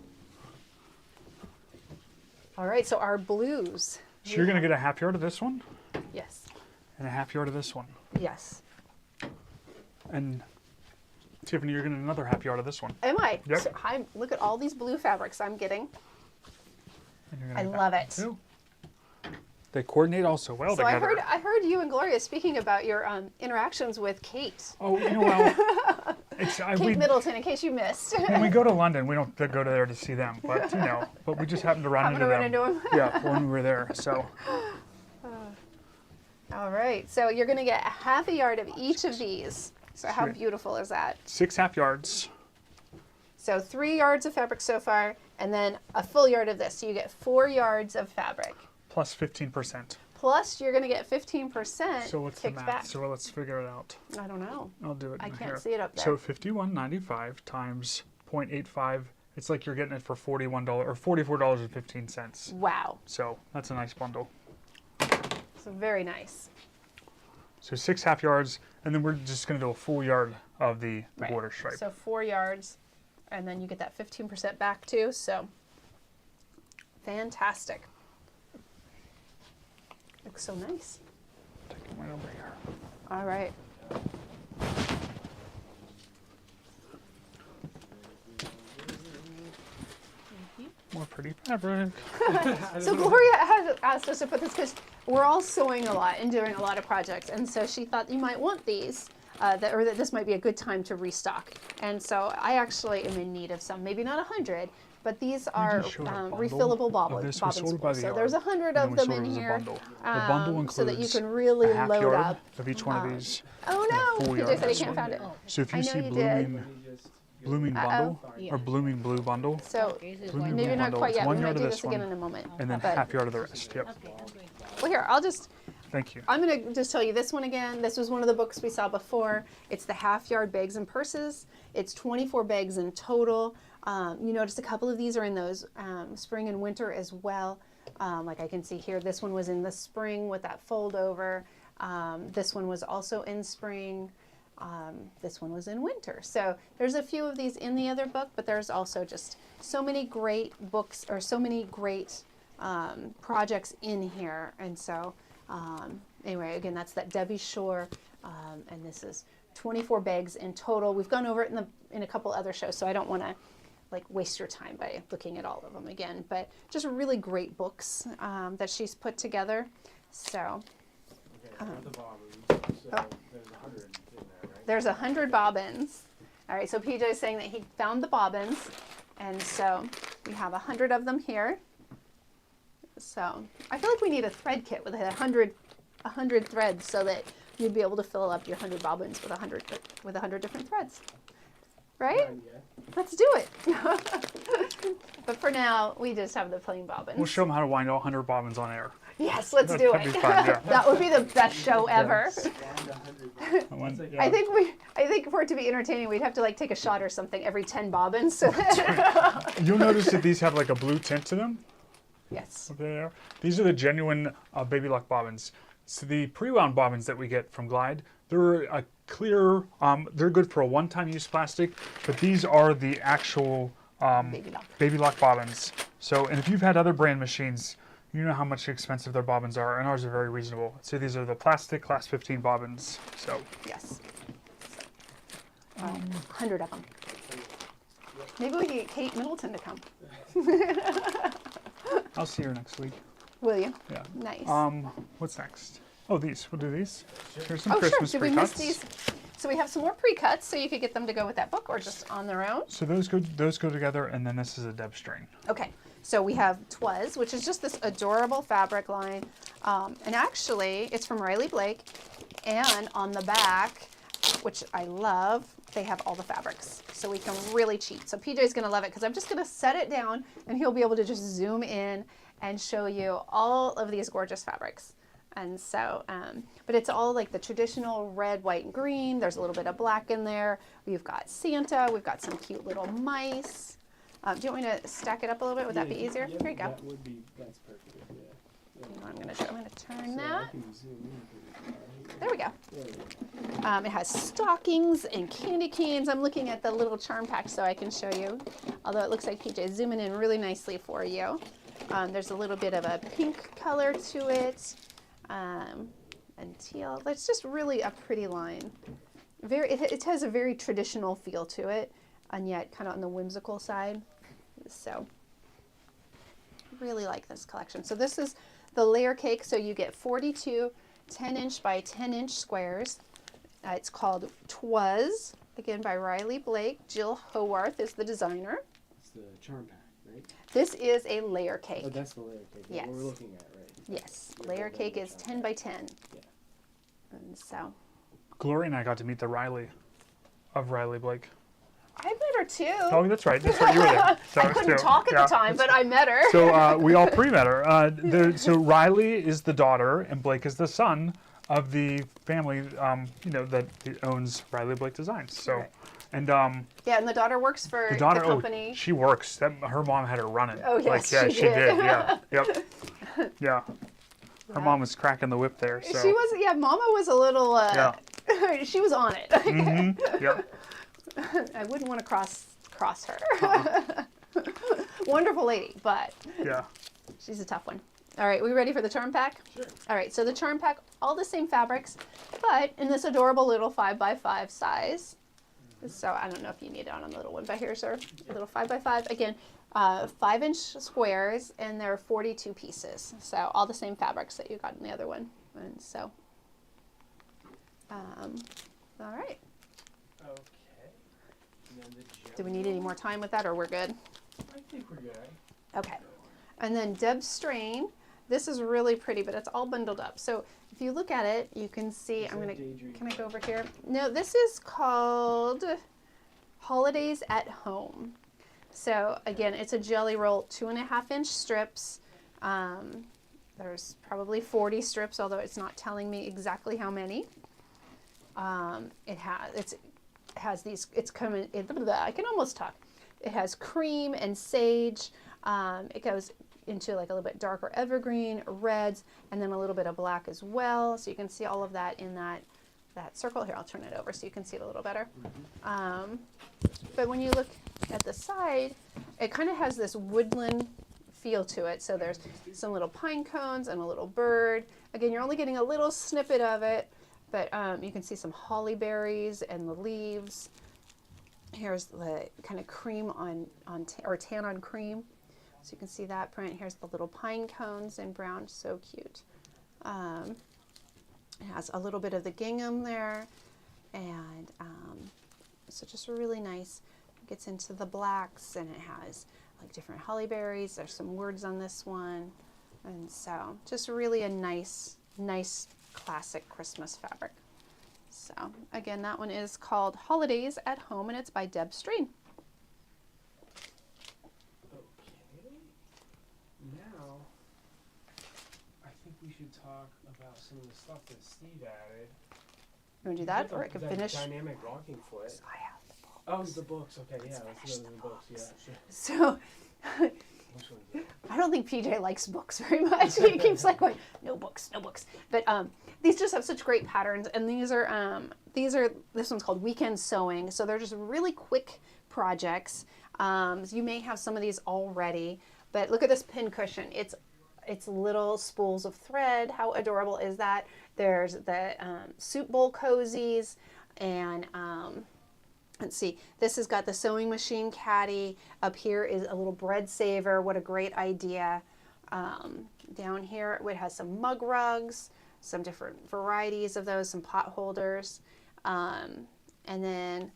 All right, so our blues. So you're gonna get a half yard of this one Yes. and a half yard of this one. Yes. And Tiffany, you're getting another half yard of this one. Am I? Yep. So look at all these blue fabrics I'm getting. And you're gonna I get love that it. too. They coordinate also well So together. I heard you and Gloria speaking about your interactions with Kate. Oh, you know, well, Kate Middleton, in case you missed. when we go to London, we don't go to there to see them, but you know, but we just happened to run Happened into to them. run into 'em. Yeah, when we were there. So All right, so you're going to get a half a yard of each of these. So how Sweet. beautiful is that? 6 half yards. So 3 yards of fabric so far, and then a full yard of this. So you get 4 yards of fabric. Plus 15%. Plus, you're going to get 15% So what's the kicked math? back. So let's figure it out. I don't know. I'll do it. I in can't here. see it up there. So 51.95 times 0.85. It's like you're getting it for $41 or $44.15. Wow. So that's a nice bundle. So very nice. So 6 half yards, and then we're just going to do a full yard of the Right. border stripe. So 4 yards, and then you get that 15% back too. So fantastic. Looks so nice. Take it right over here. All right. More pretty fabric. So Gloria has asked us to put this because we're all sewing a lot and doing a lot of projects, and so she thought you might want these, that this might be a good time to restock. And so I actually am in need of some, maybe not 100, but these are just showed a bundle refillable of bobbin this. We bobbin sold it by spools. the So there's yard, 100 and then of we them sold in it as a here, bundle. The bundle so that you includes can really a half load yard up. of each one of these. Oh no, full PJ yard said he of can't find it. So if I you know see you did. blooming bundle or blooming blue bundle, So blooming maybe blue not bundle, quite it's yet. 1 We might yard of do this this again one, in a moment. and then But- half yard of the rest. Yep. Well, here, I'll just. Thank you. I'm going to just tell you this one again. This was one of the books we saw before. It's the half yard bags and purses. It's 24 bags in total. You notice a couple of these are in those spring and winter as well. Like I can see here, this one was in the spring with that fold over. This one was also in spring. This one was in winter. So there's a few of these in the other book, but there's also just so many great books or so many great projects in here. And so anyway, again, that's that Debbie Shore, and this is 24 bags in total. We've gone over it in a couple other shows, so I don't want to like waste your time by looking at all of them again. But just really great books that she's put together. So Okay, the bobbins. So there's 100 in there, right? there's 100 bobbins. All right, so PJ is saying that he found the bobbins, and so we have 100 of them here. So I feel like we need a thread kit with 100 threads so that you'd be able to fill up your 100 bobbins with 100 different threads. Right? Yeah. Let's do it. But for now, we just have the plain bobbins. We'll show them how to wind all 100 bobbins on air. Yes, let's do That'd it. be fun, yeah. That would be the best show ever. Yeah. I think for it to be entertaining, we'd have to like take a shot or something every 10 bobbins. So that You'll notice that these have like a blue tint to them. yes. Up there. These are the genuine baby lock bobbins. So the pre-wound bobbins that we get from Glide, they're a clear, they're good for a one-time use plastic, but these are the actual baby lock bobbins. So, and if you've had other brand machines, you know how much expensive their bobbins are, and ours are very reasonable. So these are the plastic class 15 bobbins. So Yes. 100 of them. Maybe we can get Kate Middleton to come. I'll see her next week. Will you? Yeah. Nice. What's next? Oh, these. We'll do these. Here's some Oh, sure. Christmas Did we miss pre-cuts. these? So we have some more pre-cuts, so you could get them to go with that book or just on their own. So those go together, and then this is a Deb strain. Okay. So we have Twas, which is just this adorable fabric line. And actually, it's from Riley Blake. And on the back, which I love, they have all the fabrics. So we can really cheat. So PJ's going to love it because I'm just going to set it down, and he'll be able to just zoom in and show you all of these gorgeous fabrics. And so, but it's all like the traditional red, white, and green. There's a little bit of black in there. We've got Santa. We've got some cute little mice. Do you want me to stack it up a little bit? Would that be easier? Yeah, Here you go. That's perfect. Yeah. You know what I'm going to turn So that. I can zoom in pretty far. There we go. There we go. It has stockings and candy canes. I'm looking at the little charm pack so I can show you. Although it looks like PJ is zooming in really nicely for you. There's a little bit of a pink color to it. And teal. It's just really a pretty line. It has a very traditional feel to it, and yet kind of on the whimsical side. So really like this collection. So this is the layer cake. So you get 42 10-inch by 10-inch squares. It's called Twas, again by Riley Blake. Jill Howarth is the designer. It's the charm pack, right? This is a layer cake. Oh, that's the layer cake that Yes. we're looking at, right? Yes, layer cake is 10 by 10. Yeah. And so Gloria and I got to meet the Riley of Riley Blake. I met her too. Oh, that's right. That's right. You were there. So I couldn't too. talk at Yeah. the time, but I met her. So we all pre-met her. So Riley is the daughter, and Blake is the son of the family, that owns Riley Blake Designs. So, Right. and Yeah, and the daughter works for the daughter, the company. she works. Her mom had her running. Oh, yes, yeah, she did. Yeah, yep, yeah. Her mom was cracking the whip there. So. She was, yeah, Mama was a little, Yeah. she was on it. Mm-hmm. Yep. I wouldn't want to cross her. Wonderful lady, but Yeah. she's a tough one. All right, we ready for the charm pack? Sure. All right, so the charm pack, all the same fabrics, but in this adorable little 5x5 size. So I don't know if you need it on a little one, but here's our little 5x5. Again, 5-inch squares, and there are 42 pieces. So all the same fabrics that you got in the other one. And so, all right. Okay. And then the Do we need any more time with that, or we're good? I think we're good. Okay. And then Deb Strain. This is really pretty, but it's all bundled up. So if you look at it, you can see, Is I'm that going to, Daydream? can I go over here? No, this is called Holidays at Home. So again, it's a jelly roll, 2.5-inch strips. There's probably 40 strips, although it's not telling me exactly how many. It has these, it's coming, I can almost talk. It has cream and sage. It goes into like a little bit darker evergreen, reds, and then a little bit of black as well. So you can see all of that in that circle. Here, I'll turn it over so you can see it a little better. But when you look at the side, it kind of has this woodland feel to it. So there's some little pine cones and a little bird. Again, you're only getting a little snippet of it, but you can see some holly berries and the leaves. Here's the kind of cream or tan on cream. So you can see that print. Here's the little pine cones in brown, so cute. It has a little bit of the gingham there, and so just really nice. It gets into the blacks, and it has like different holly berries. There's some words on this one, and so just really a nice classic Christmas fabric. So again, that one is called Holidays at Home, and it's by Deb Strain. Okay. Now, I think we should talk about some of the stuff that Steve added. You want to do that, or I could finish? Dynamic rocking foot. So I have the book. Oh, the books. Okay, yeah, let's go to the books. Yeah, sure. So Which one's that? I don't think PJ likes books very much. He keeps like going, no books, no books. But these just have such great patterns, and this one's called Weekend Sewing. So they're just really quick projects. You may have some of these already, but look at this pin cushion. It's little spools of thread. How adorable is that? There's the soup bowl cozies, and let's see, this has got the sewing machine caddy. Up here is a little bread saver. What a great idea. Down here it has some mug rugs, some different varieties of those, some pot holders, and then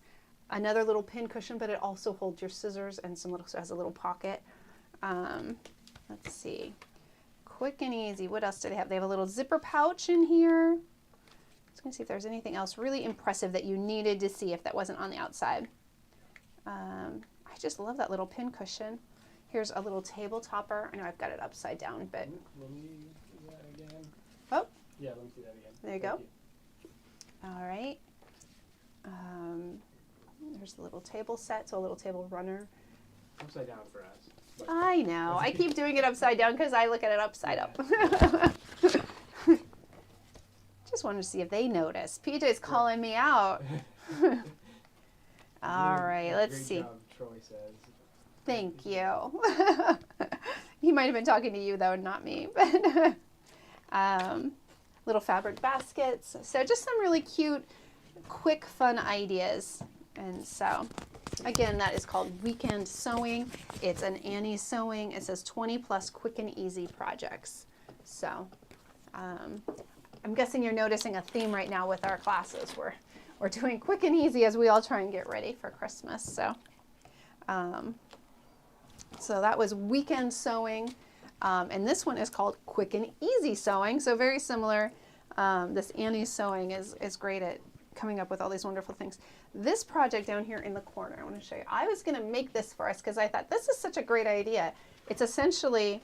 another little pin cushion, but it also holds your scissors, and so it has a little pocket. Let's see, quick and easy. What else do they have? They have a little zipper pouch in here. Let's gonna see if there's anything else really impressive that you needed to see if that wasn't on the outside. I just love that little pin cushion. Here's a little table topper. I know I've got it upside down, but Let me do that again. oh, Yeah, let me do that again. there you Thank go. All right. There's the little table set, so a little table runner. Upside down for us. But I know. I keep doing it upside down because I look at it upside up. Just wanted to see if they notice. PJ's calling me out. All right, let's Great see. job, Troy says. Thank you. He might have been talking to you though, not me. Little fabric baskets. So just some really cute, quick, fun ideas. And so, again, that is called Weekend Sewing. It's an Annie Sewing. It says 20 plus quick and easy projects. So, I'm guessing you're noticing a theme right now with our classes. We're doing quick and easy as we all try and get ready for Christmas. So, so that was Weekend Sewing. And this one is called Quick and Easy Sewing. So very similar. This Annie's Sewing is great at coming up with all these wonderful things. This project down here in the corner, I want to show you. I was going to make this for us because I thought this is such a great idea. It's essentially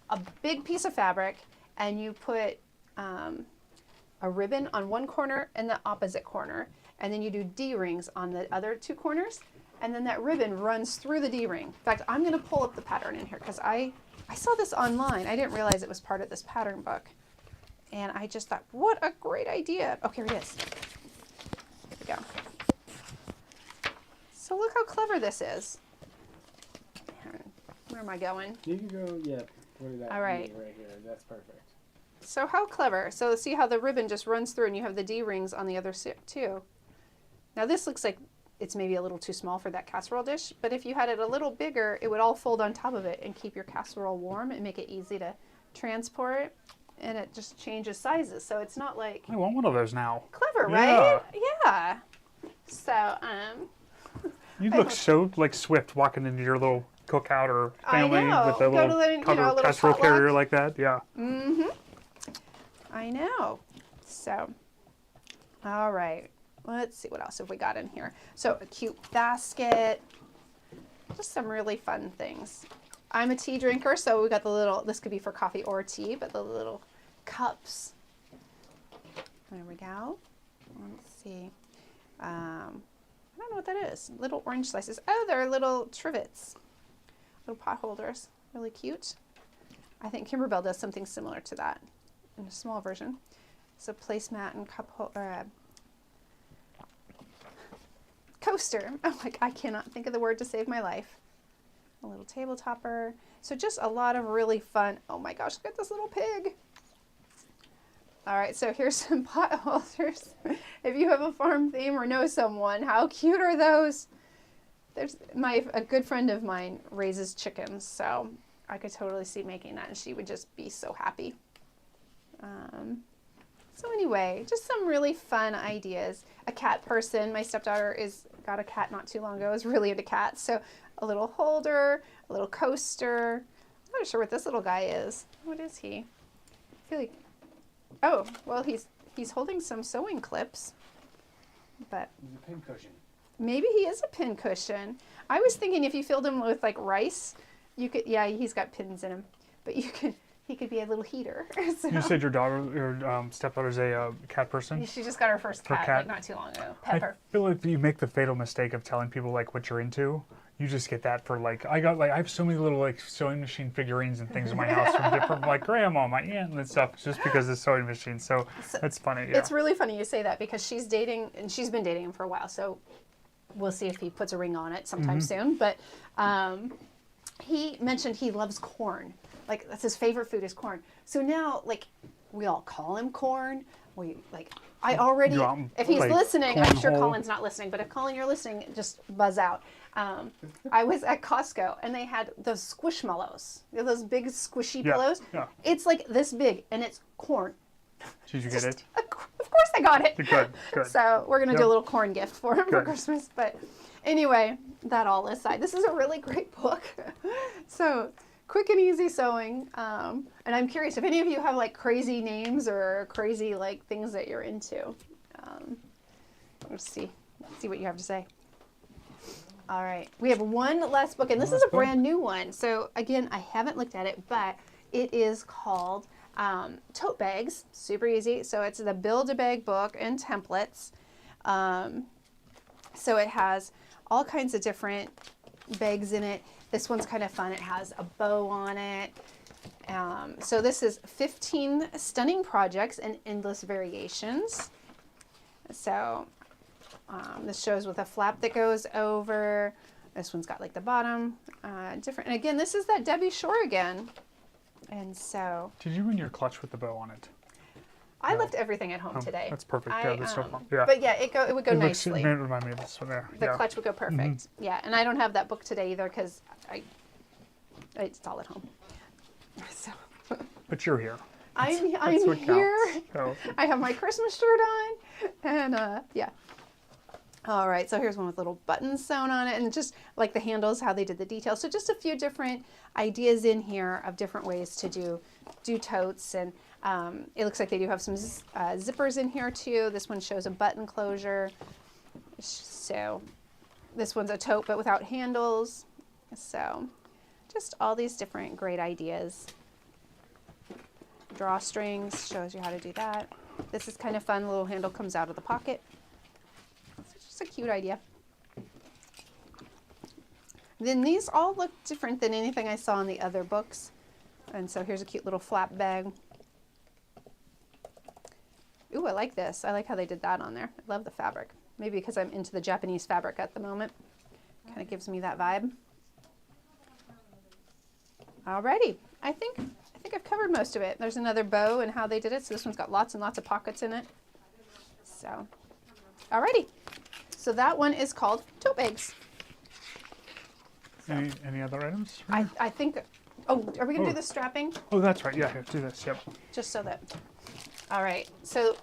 a big piece of fabric, and you put a ribbon on one corner and the opposite corner, and then you do D-rings on the other two corners, and then that ribbon runs through the D-ring. In fact, I'm going to pull up the pattern in here because I saw this online. I didn't realize it was part of this pattern book, and I just thought, what a great idea. Oh, here it is. Here we go. So look how clever this is. Where am I going? You can go, yeah, what did that All right. mean right here? That's perfect. So how clever. So see how the ribbon just runs through and you have the D-rings on the other too. Now this looks like it's maybe a little too small for that casserole dish, but if you had it a little bigger, it would all fold on top of it and keep your casserole warm and make it easy to transport, and it just changes sizes. So it's not like... I want one of those now. Clever, Yeah. right? Yeah. So, You look so like Swift walking into your little cookout or family I know. with a Go to little the, cover little casserole potluck. carrier like that. Yeah. Mm-hmm. I know. So, all right. Let's see what else have we got in here. So a cute basket. Just some really fun things. I'm a tea drinker, so we got the little, this could be for coffee or tea, but the little cups. There we go. Let's see. I don't know what that is. Little orange slices. Oh, they're little trivets. Little pot holders. Really cute. I think Kimberbell does something similar to that in a small version. So placemat and cup holder. Coaster. I'm like, I cannot think of the word to save my life. a little table topper. So just a lot of really fun. Oh my gosh, look at this little pig. All right, so here's some pot holders. If you have a farm theme or know someone, how cute are those? There's a good friend of mine raises chickens, so I could totally see making that, and she would just be so happy. So anyway, just some really fun ideas. A cat person. My stepdaughter got a cat not too long ago. Is really into cats, so a little holder, a little coaster. I'm not sure what this little guy is. What is he? I feel like. Oh, well, he's holding some sewing clips, but He's a pin cushion. maybe he is a pin cushion. I was thinking if you filled him with like rice, you could. Yeah, he's got pins in him, but he could be a little heater. So. You said your stepdaughter's a cat person? She just got her first cat, like not too long ago. Pepper. I feel like you make the fatal mistake of telling people like what you're into. You just get that for like I have so many little like sewing machine figurines and things in my house from different like grandma, my aunt and stuff just because of sewing machines. So that's funny. Yeah. It's really funny you say that because she's dating and she's been dating him for a while. So we'll see if he puts a ring on it sometime soon. But he mentioned he loves corn. Like that's his favorite food is corn. So now like we all call him corn. I already, if he's like listening, I'm sure cornhole. Colin's not listening, but if Colin, you're listening, just buzz out. I was at Costco and they had those squishmallows, those big squishy pillows. Yeah. It's like this big and it's corn. Did you get it? Of course I got it. Good. So we're going to do a little corn gift for him for Good. Christmas. But anyway, that all aside, this is a really great book. So quick and easy sewing. And I'm curious if any of you have like crazy names or crazy like things that you're into. Let's see what you have to say. All right, we have one last book, and this is a brand new one. So again, I haven't looked at it, but it is called Tote Bags. Super easy. So it's the Build-A-Bag book and templates. So it has all kinds of different bags in it. This one's kind of fun. It has a bow on it. So this is 15 stunning projects and endless variations. So this shows with a flap that goes over. This one's got like the bottom different. And again, this is that Debbie Shore again. And so. Did you bring your clutch with the bow on it? I left everything at home today. That's perfect. Yeah, that's so fun. Yeah. But yeah, it would go nicely. It remind me of this one there. The clutch would go perfect. Yeah, and I don't have that book today either because it's all at home. So. But you're here. I'm what here. So. I have my Christmas shirt on, and yeah. All right, so here's one with little buttons sewn on it, and just like the handles, how they did the details. So just a few different ideas in here of different ways to do totes, and it looks like they do have some zippers in here too. This one shows a button closure. So this one's a tote but without handles. So just all these different great ideas. Drawstrings shows you how to do that. This is kind of fun. The little handle comes out of the pocket. It's just a cute idea. Then these all look different than anything I saw in the other books. And so here's a cute little flap bag. Ooh, I like this. I like how they did that on there. I love the fabric. Maybe because I'm into the Japanese fabric at the moment. Kind of gives me that vibe. Alrighty. I think I've covered most of it. There's another bow and how they did it. So this one's got lots and lots of pockets in it. So, alrighty. So that one is called Tote Bags. Any other items? I think, oh, are we going to do the strapping? Oh, that's right. Yeah, here, do this. Yep. Just so that, all right. So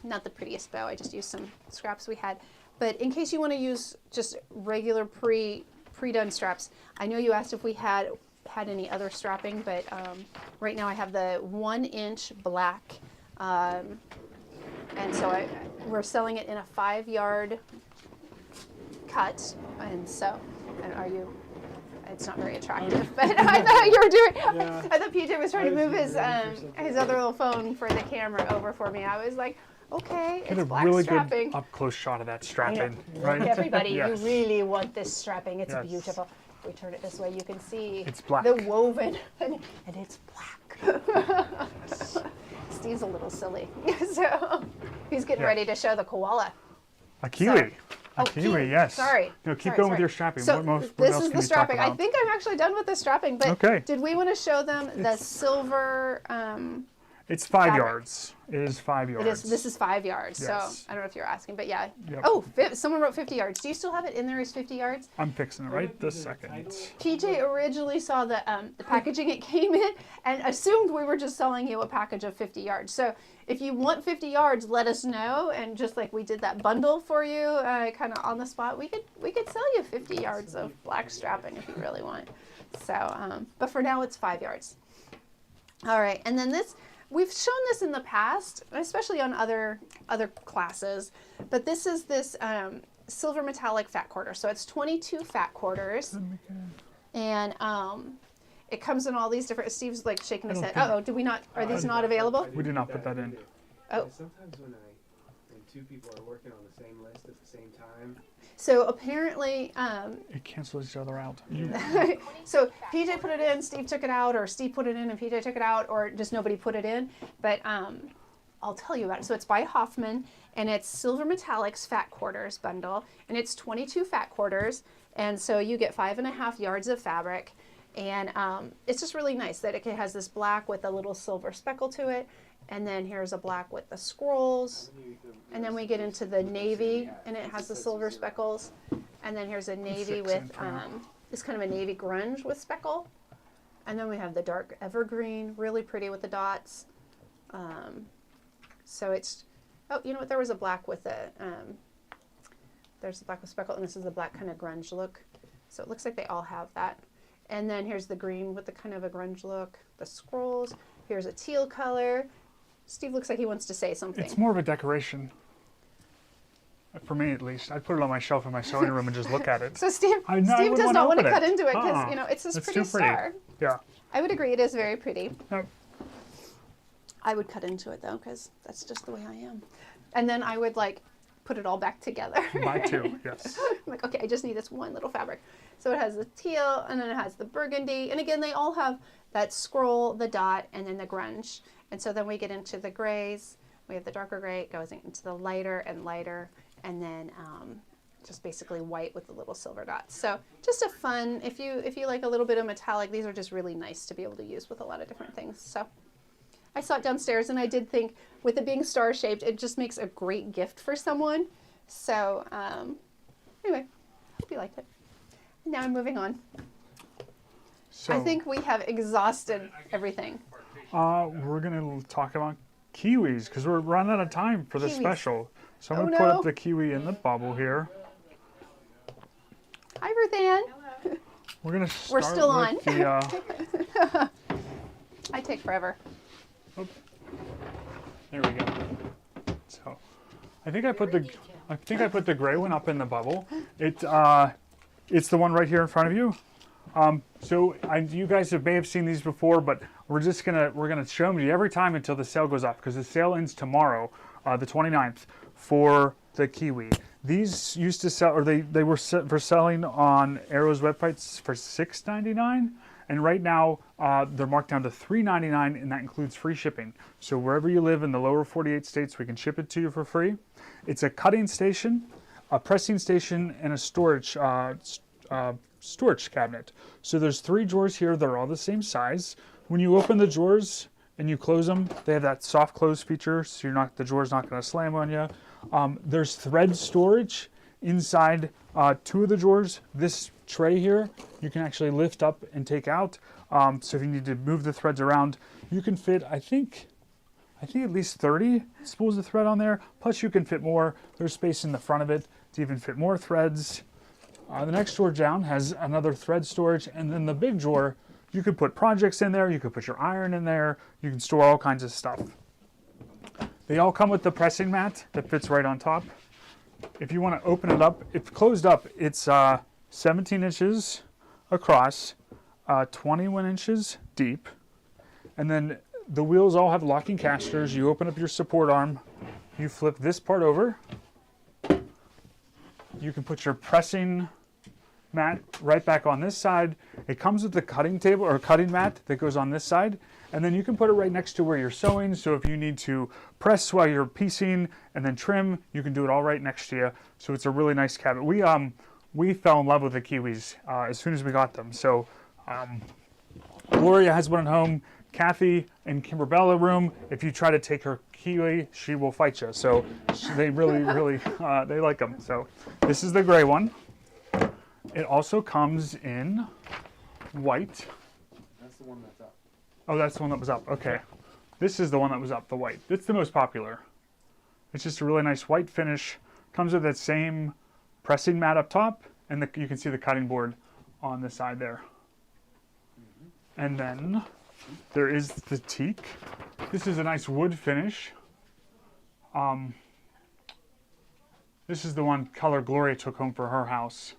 not the prettiest bow. I just used some scraps we had. But in case you want to use just regular pre-done straps, I know you asked if we had any other strapping, but right now I have the 1-inch black, and so we're selling it in a 5-yard cut, and so, it's not very attractive, but I thought you were doing, Yeah. I thought PJ was trying to move his something. other little phone for the camera over for me. I was like, okay, Get it's a black really strapping. good up-close shot of that I know. strapping, right? Everybody, Yes. you really want this strapping. It's Yes. beautiful. If we turn it this way, you can see It's black. the woven, and it's black. Steve's a little silly, so he's getting Yeah. ready to show the koala. A kiwi. Oh, kiwi, yes. Sorry. No, keep Sorry, going with sorry. your strapping. So what this else is can the you talk strapping. I about? think I'm actually done with the strapping, but Okay. did we want to show them the It's- silver? It's 5 fabric. yards. It is 5 yards. It is. This is 5 yards. Yes. So I don't know if you're asking, but yeah. Yep. Oh, someone wrote 50 yards. Do you still have it in there as 50 yards? I'm fixing it right this second. PJ originally saw the packaging it came in and assumed we were just selling you a package of 50 yards. So if you want 50 yards, let us know. And just like we did that bundle for you, kind of on the spot, we could sell you 50 yards of black strapping if you really want. So, but for now it's 5 yards. All right, and then this. We've shown this in the past, especially on other classes, but this is this silver metallic fat quarter. So it's 22 fat quarters, and it comes in all these different. Steve's like shaking his head. Oh, do we not? Are these not available? We did not put that in. Oh. Sometimes when two people are working on the same list at the same time. So apparently, It cancels each other out. so PJ put it in, Steve took it out, or Steve put it in and PJ took it out, or just nobody put it in. But I'll tell you about it. So it's by Hoffman, and it's Silver Metallics Fat Quarters bundle, and it's 22 fat quarters, and so you get 5.5 yards of fabric, and it's just really nice that it has this black with a little silver speckle to it, and then here's a black with the scrolls, and then we get into the navy, and it has the silver speckles, and then here's a navy with it's kind of a navy grunge with speckle, and then we have the dark evergreen, really pretty with the dots. So it's, oh, you know what? There was a black with a, there's the black with speckle, and this is the black kind of grunge look. So it looks like they all have that. And then here's the green with the kind of a grunge look, the scrolls. Here's a teal color. Steve looks like he wants to say something. It's more of a decoration. For me, at least. I'd put it on my shelf in my sewing room and just look at it. So Steve wouldn't does wanna not want to open cut it. into it because, you know, it's this It's pretty too pretty. star. Yeah. I would agree, it is very pretty. Yep. I would cut into it though, because that's just the way I am. And then I would like put it all back together. My too, yes. I'm like, okay, I just need this one little fabric. So it has the teal, and then it has the burgundy, and again, they all have that scroll, the dot, and then the grunge. And so then we get into the grays. We have the darker gray, it goes into the lighter and lighter, and then just basically white with the little silver dots. So just a fun, if you like a little bit of metallic, these are just really nice to be able to use with a lot of different things. So I saw it downstairs, and I did think, with it being star-shaped, it just makes a great gift for someone. So anyway, hope you liked it. And now I'm moving on. So, I think we have exhausted everything. we're going to talk about kiwis because we're running out of time for the Kiwis. special. So I'm Oh, going to put no. up the kiwi in the bubble here. Hi, Ruth Ann. We're going to We're start still with the, I take forever. there we go. So I think I put the gray one up in the bubble. It's the one right here in front of you. So you guys may have seen these before, but we're gonna show them to you every time until the sale goes up, because the sale ends tomorrow, the 29th, for the kiwi. These used to sell, or they were for selling on Arrow's websites for $6.99, and right now they're marked down to $3.99, and that includes free shipping. So wherever you live in the lower 48 states, we can ship it to you for free. It's a cutting station, a pressing station, and a storage cabinet. So there's 3 drawers here that are all the same size. When you open the drawers and you close them, they have that soft close feature, so the drawer's not going to slam on you. There's thread storage inside 2 of the drawers. This tray here, you can actually lift up and take out. So if you need to move the threads around, you can fit, I think at least 30 spools of thread on there. Plus you can fit more. There's space in the front of it to even fit more threads. The next drawer down has another thread storage, and then the big drawer, you could put projects in there, you could put your iron in there, you can store all kinds of stuff. They all come with the pressing mat that fits right on top. If you want to open it up, if closed up, it's 17 inches across, 21 inches deep, and then the wheels all have locking casters. You open up your support arm, you flip this part over, you can put your pressing mat right back on this side. It comes with the cutting table or cutting mat that goes on this side. And then you can put it right next to where you're sewing. So if you need to press while you're piecing and then trim, you can do it all right next to you. So it's a really nice cabinet. We fell in love with the Kiwis as soon as we got them. So Gloria has one at home. Kathy in Kimberbella room, if you try to take her Kiwi, she will fight you. So they really, they like them. So this is the gray one. It also comes in white. That's the one that's up. Oh, that's the one that was up. Okay. This is the one that was up, the white. It's the most popular. It's just a really nice white finish. Comes with that same pressing mat up top, and you can see the cutting board on the side there. And then there is the teak. This is a nice wood finish. This is the one color Gloria took home for her house.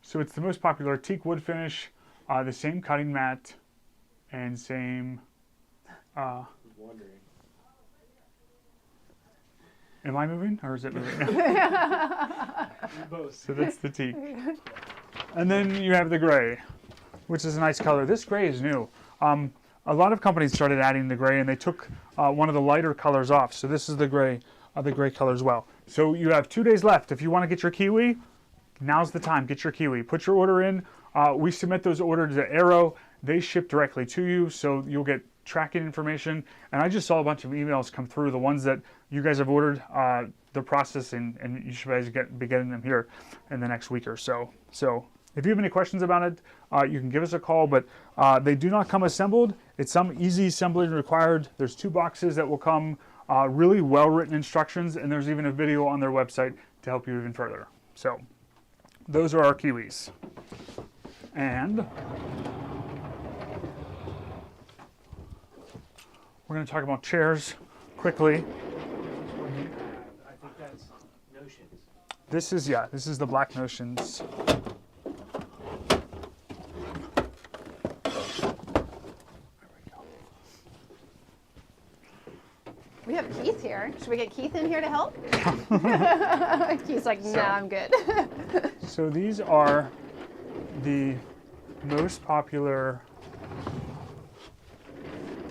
So it's the most popular teak wood finish, the same cutting mat, and same. I was wondering. Am I moving or is it moving? Both. So that's the teak. And then you have the gray, which is a nice color. This gray is new. A lot of companies started adding the gray, and they took one of the lighter colors off. So this is the gray color as well. So you have 2 days left. If you want to get your Kiwi, now's the time. Get your Kiwi. Put your order in. We submit those orders to Arrow. They ship directly to you, so you'll get tracking information. And I just saw a bunch of emails come through, the ones that you guys have ordered, the processing, and you should be getting them here in the next week or so. So if you have any questions about it, you can give us a call, but they do not come assembled. It's some easy assembly required. There's 2 boxes that will come, really well-written instructions, and there's even a video on their website to help you even further. So those are our Kiwis. And we're going to talk about chairs quickly. I think that's Notions. This is the black Notions. We have Keith here. Should we get Keith in here to help? Keith's like, no, I'm good. So these are the most popular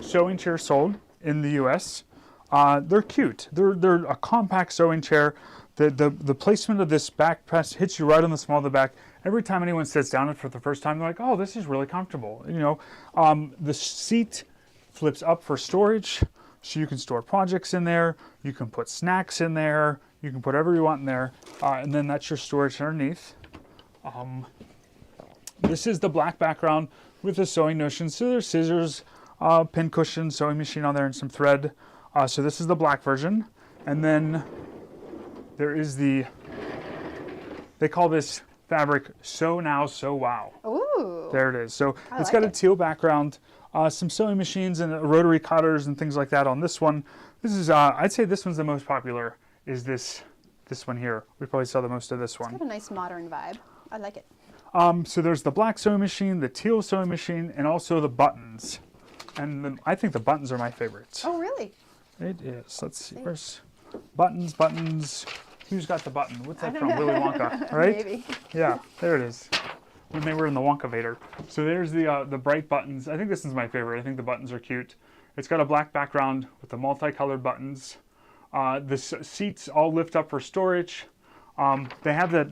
sewing chairs sold in the U.S. They're cute. They're a compact sewing chair. The placement of this back press hits you right on the small of the back. Every time anyone sits down it for the first time, they're like, "Oh, this is really comfortable." You know, the seat flips up for storage, so you can store projects in there. You can put snacks in there. You can put whatever you want in there, and then that's your storage underneath. This is the black background with the sewing Notions. So there's scissors, pin cushion, sewing machine on there, and some thread. So this is the black version. And then there is they call this fabric Sew Now, Sew Wow. Ooh. There it is. So I it's like got a it. teal background, some sewing machines and rotary cutters and things like that on this one. This is, I'd say this one's the most popular, is this one here. We probably saw the most of this one. It's got a nice modern vibe. I like it. So there's the black sewing machine, the teal sewing machine, and also the buttons. And I think the buttons are my favorites. Oh, really? It is. Let's see. Where's buttons? Who's got the button? What's that from? Willy Wonka, right? Maybe. Yeah, there it is. When they were in the Wonkavator. So there's the bright buttons. I think this is my favorite. I think the buttons are cute. It's got a black background with the multicolored buttons. The seats all lift up for storage. They have that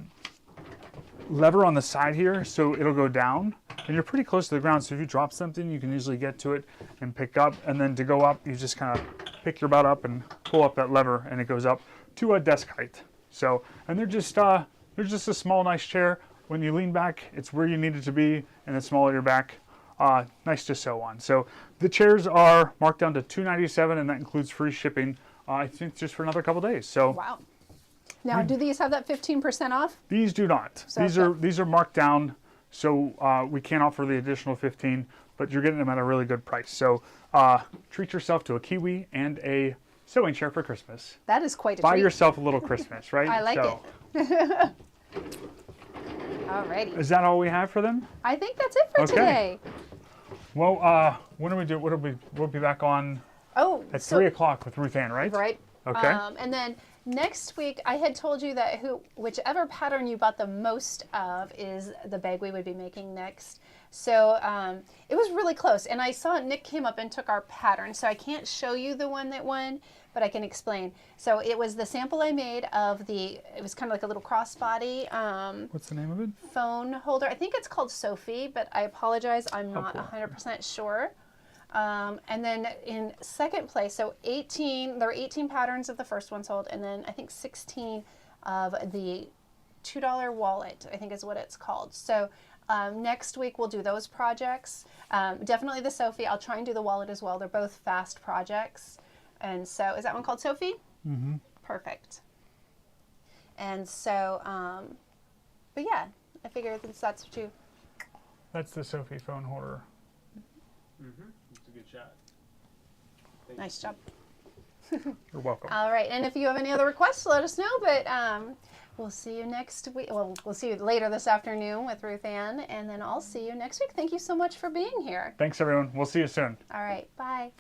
lever on the side here, so it'll go down. And you're pretty close to the ground, so if you drop something, you can easily get to it and pick up. And then to go up, you just kind of pick your butt up and pull up that lever, and it goes up to a desk height. So, and they're just a small, nice chair. When you lean back, it's where you need it to be, and it's small at your back. Nice to sew on. So the chairs are marked down to $297, and that includes free shipping. I think just for another couple days. So Wow. Now, do these have that 15% off? these do not. So, These are marked down, so we can't offer the additional 15, but you're getting them at a really good price. So treat yourself to a Kiwi and a sewing chair for Christmas. That is quite a Buy treat. yourself a little Christmas, right? I like it. Alrighty. Is that all we have for them? I think that's it for Okay. today. Well, when do we do? We'll be back on Oh, at so, 3 o'clock with Ruth Ann, right? right. Okay. And then Next week, I had told you that whichever pattern you bought the most of is the bag we would be making next. So it was really close. And I saw Nick came up and took our pattern. So I can't show you the one that won, but I can explain. So it was the sample I made of it was kind of like a little crossbody What's the name of it? phone holder. I think it's called Sophie, but I apologize. I'm not cool. 100% sure. And then in second place, so there were 18 patterns of the first one sold, and then I think 16 of the $2 wallet, I think is what it's called. So next week we'll do those projects. Definitely the Sophie. I'll try and do the wallet as well. They're both fast projects. And so, is that one called Sophie? Mm-hmm. Perfect. And so, but yeah, I figured that's what you... That's the Sophie phone holder. Mm-hmm. It's a good shot. Nice job. You're welcome. All right, and if you have any other requests, let us know. But we'll see you next week. Well, we'll see you later this afternoon with Ruth Ann, and then I'll see you next week. Thank you so much for being here. Thanks, everyone. We'll see you soon. All right, bye.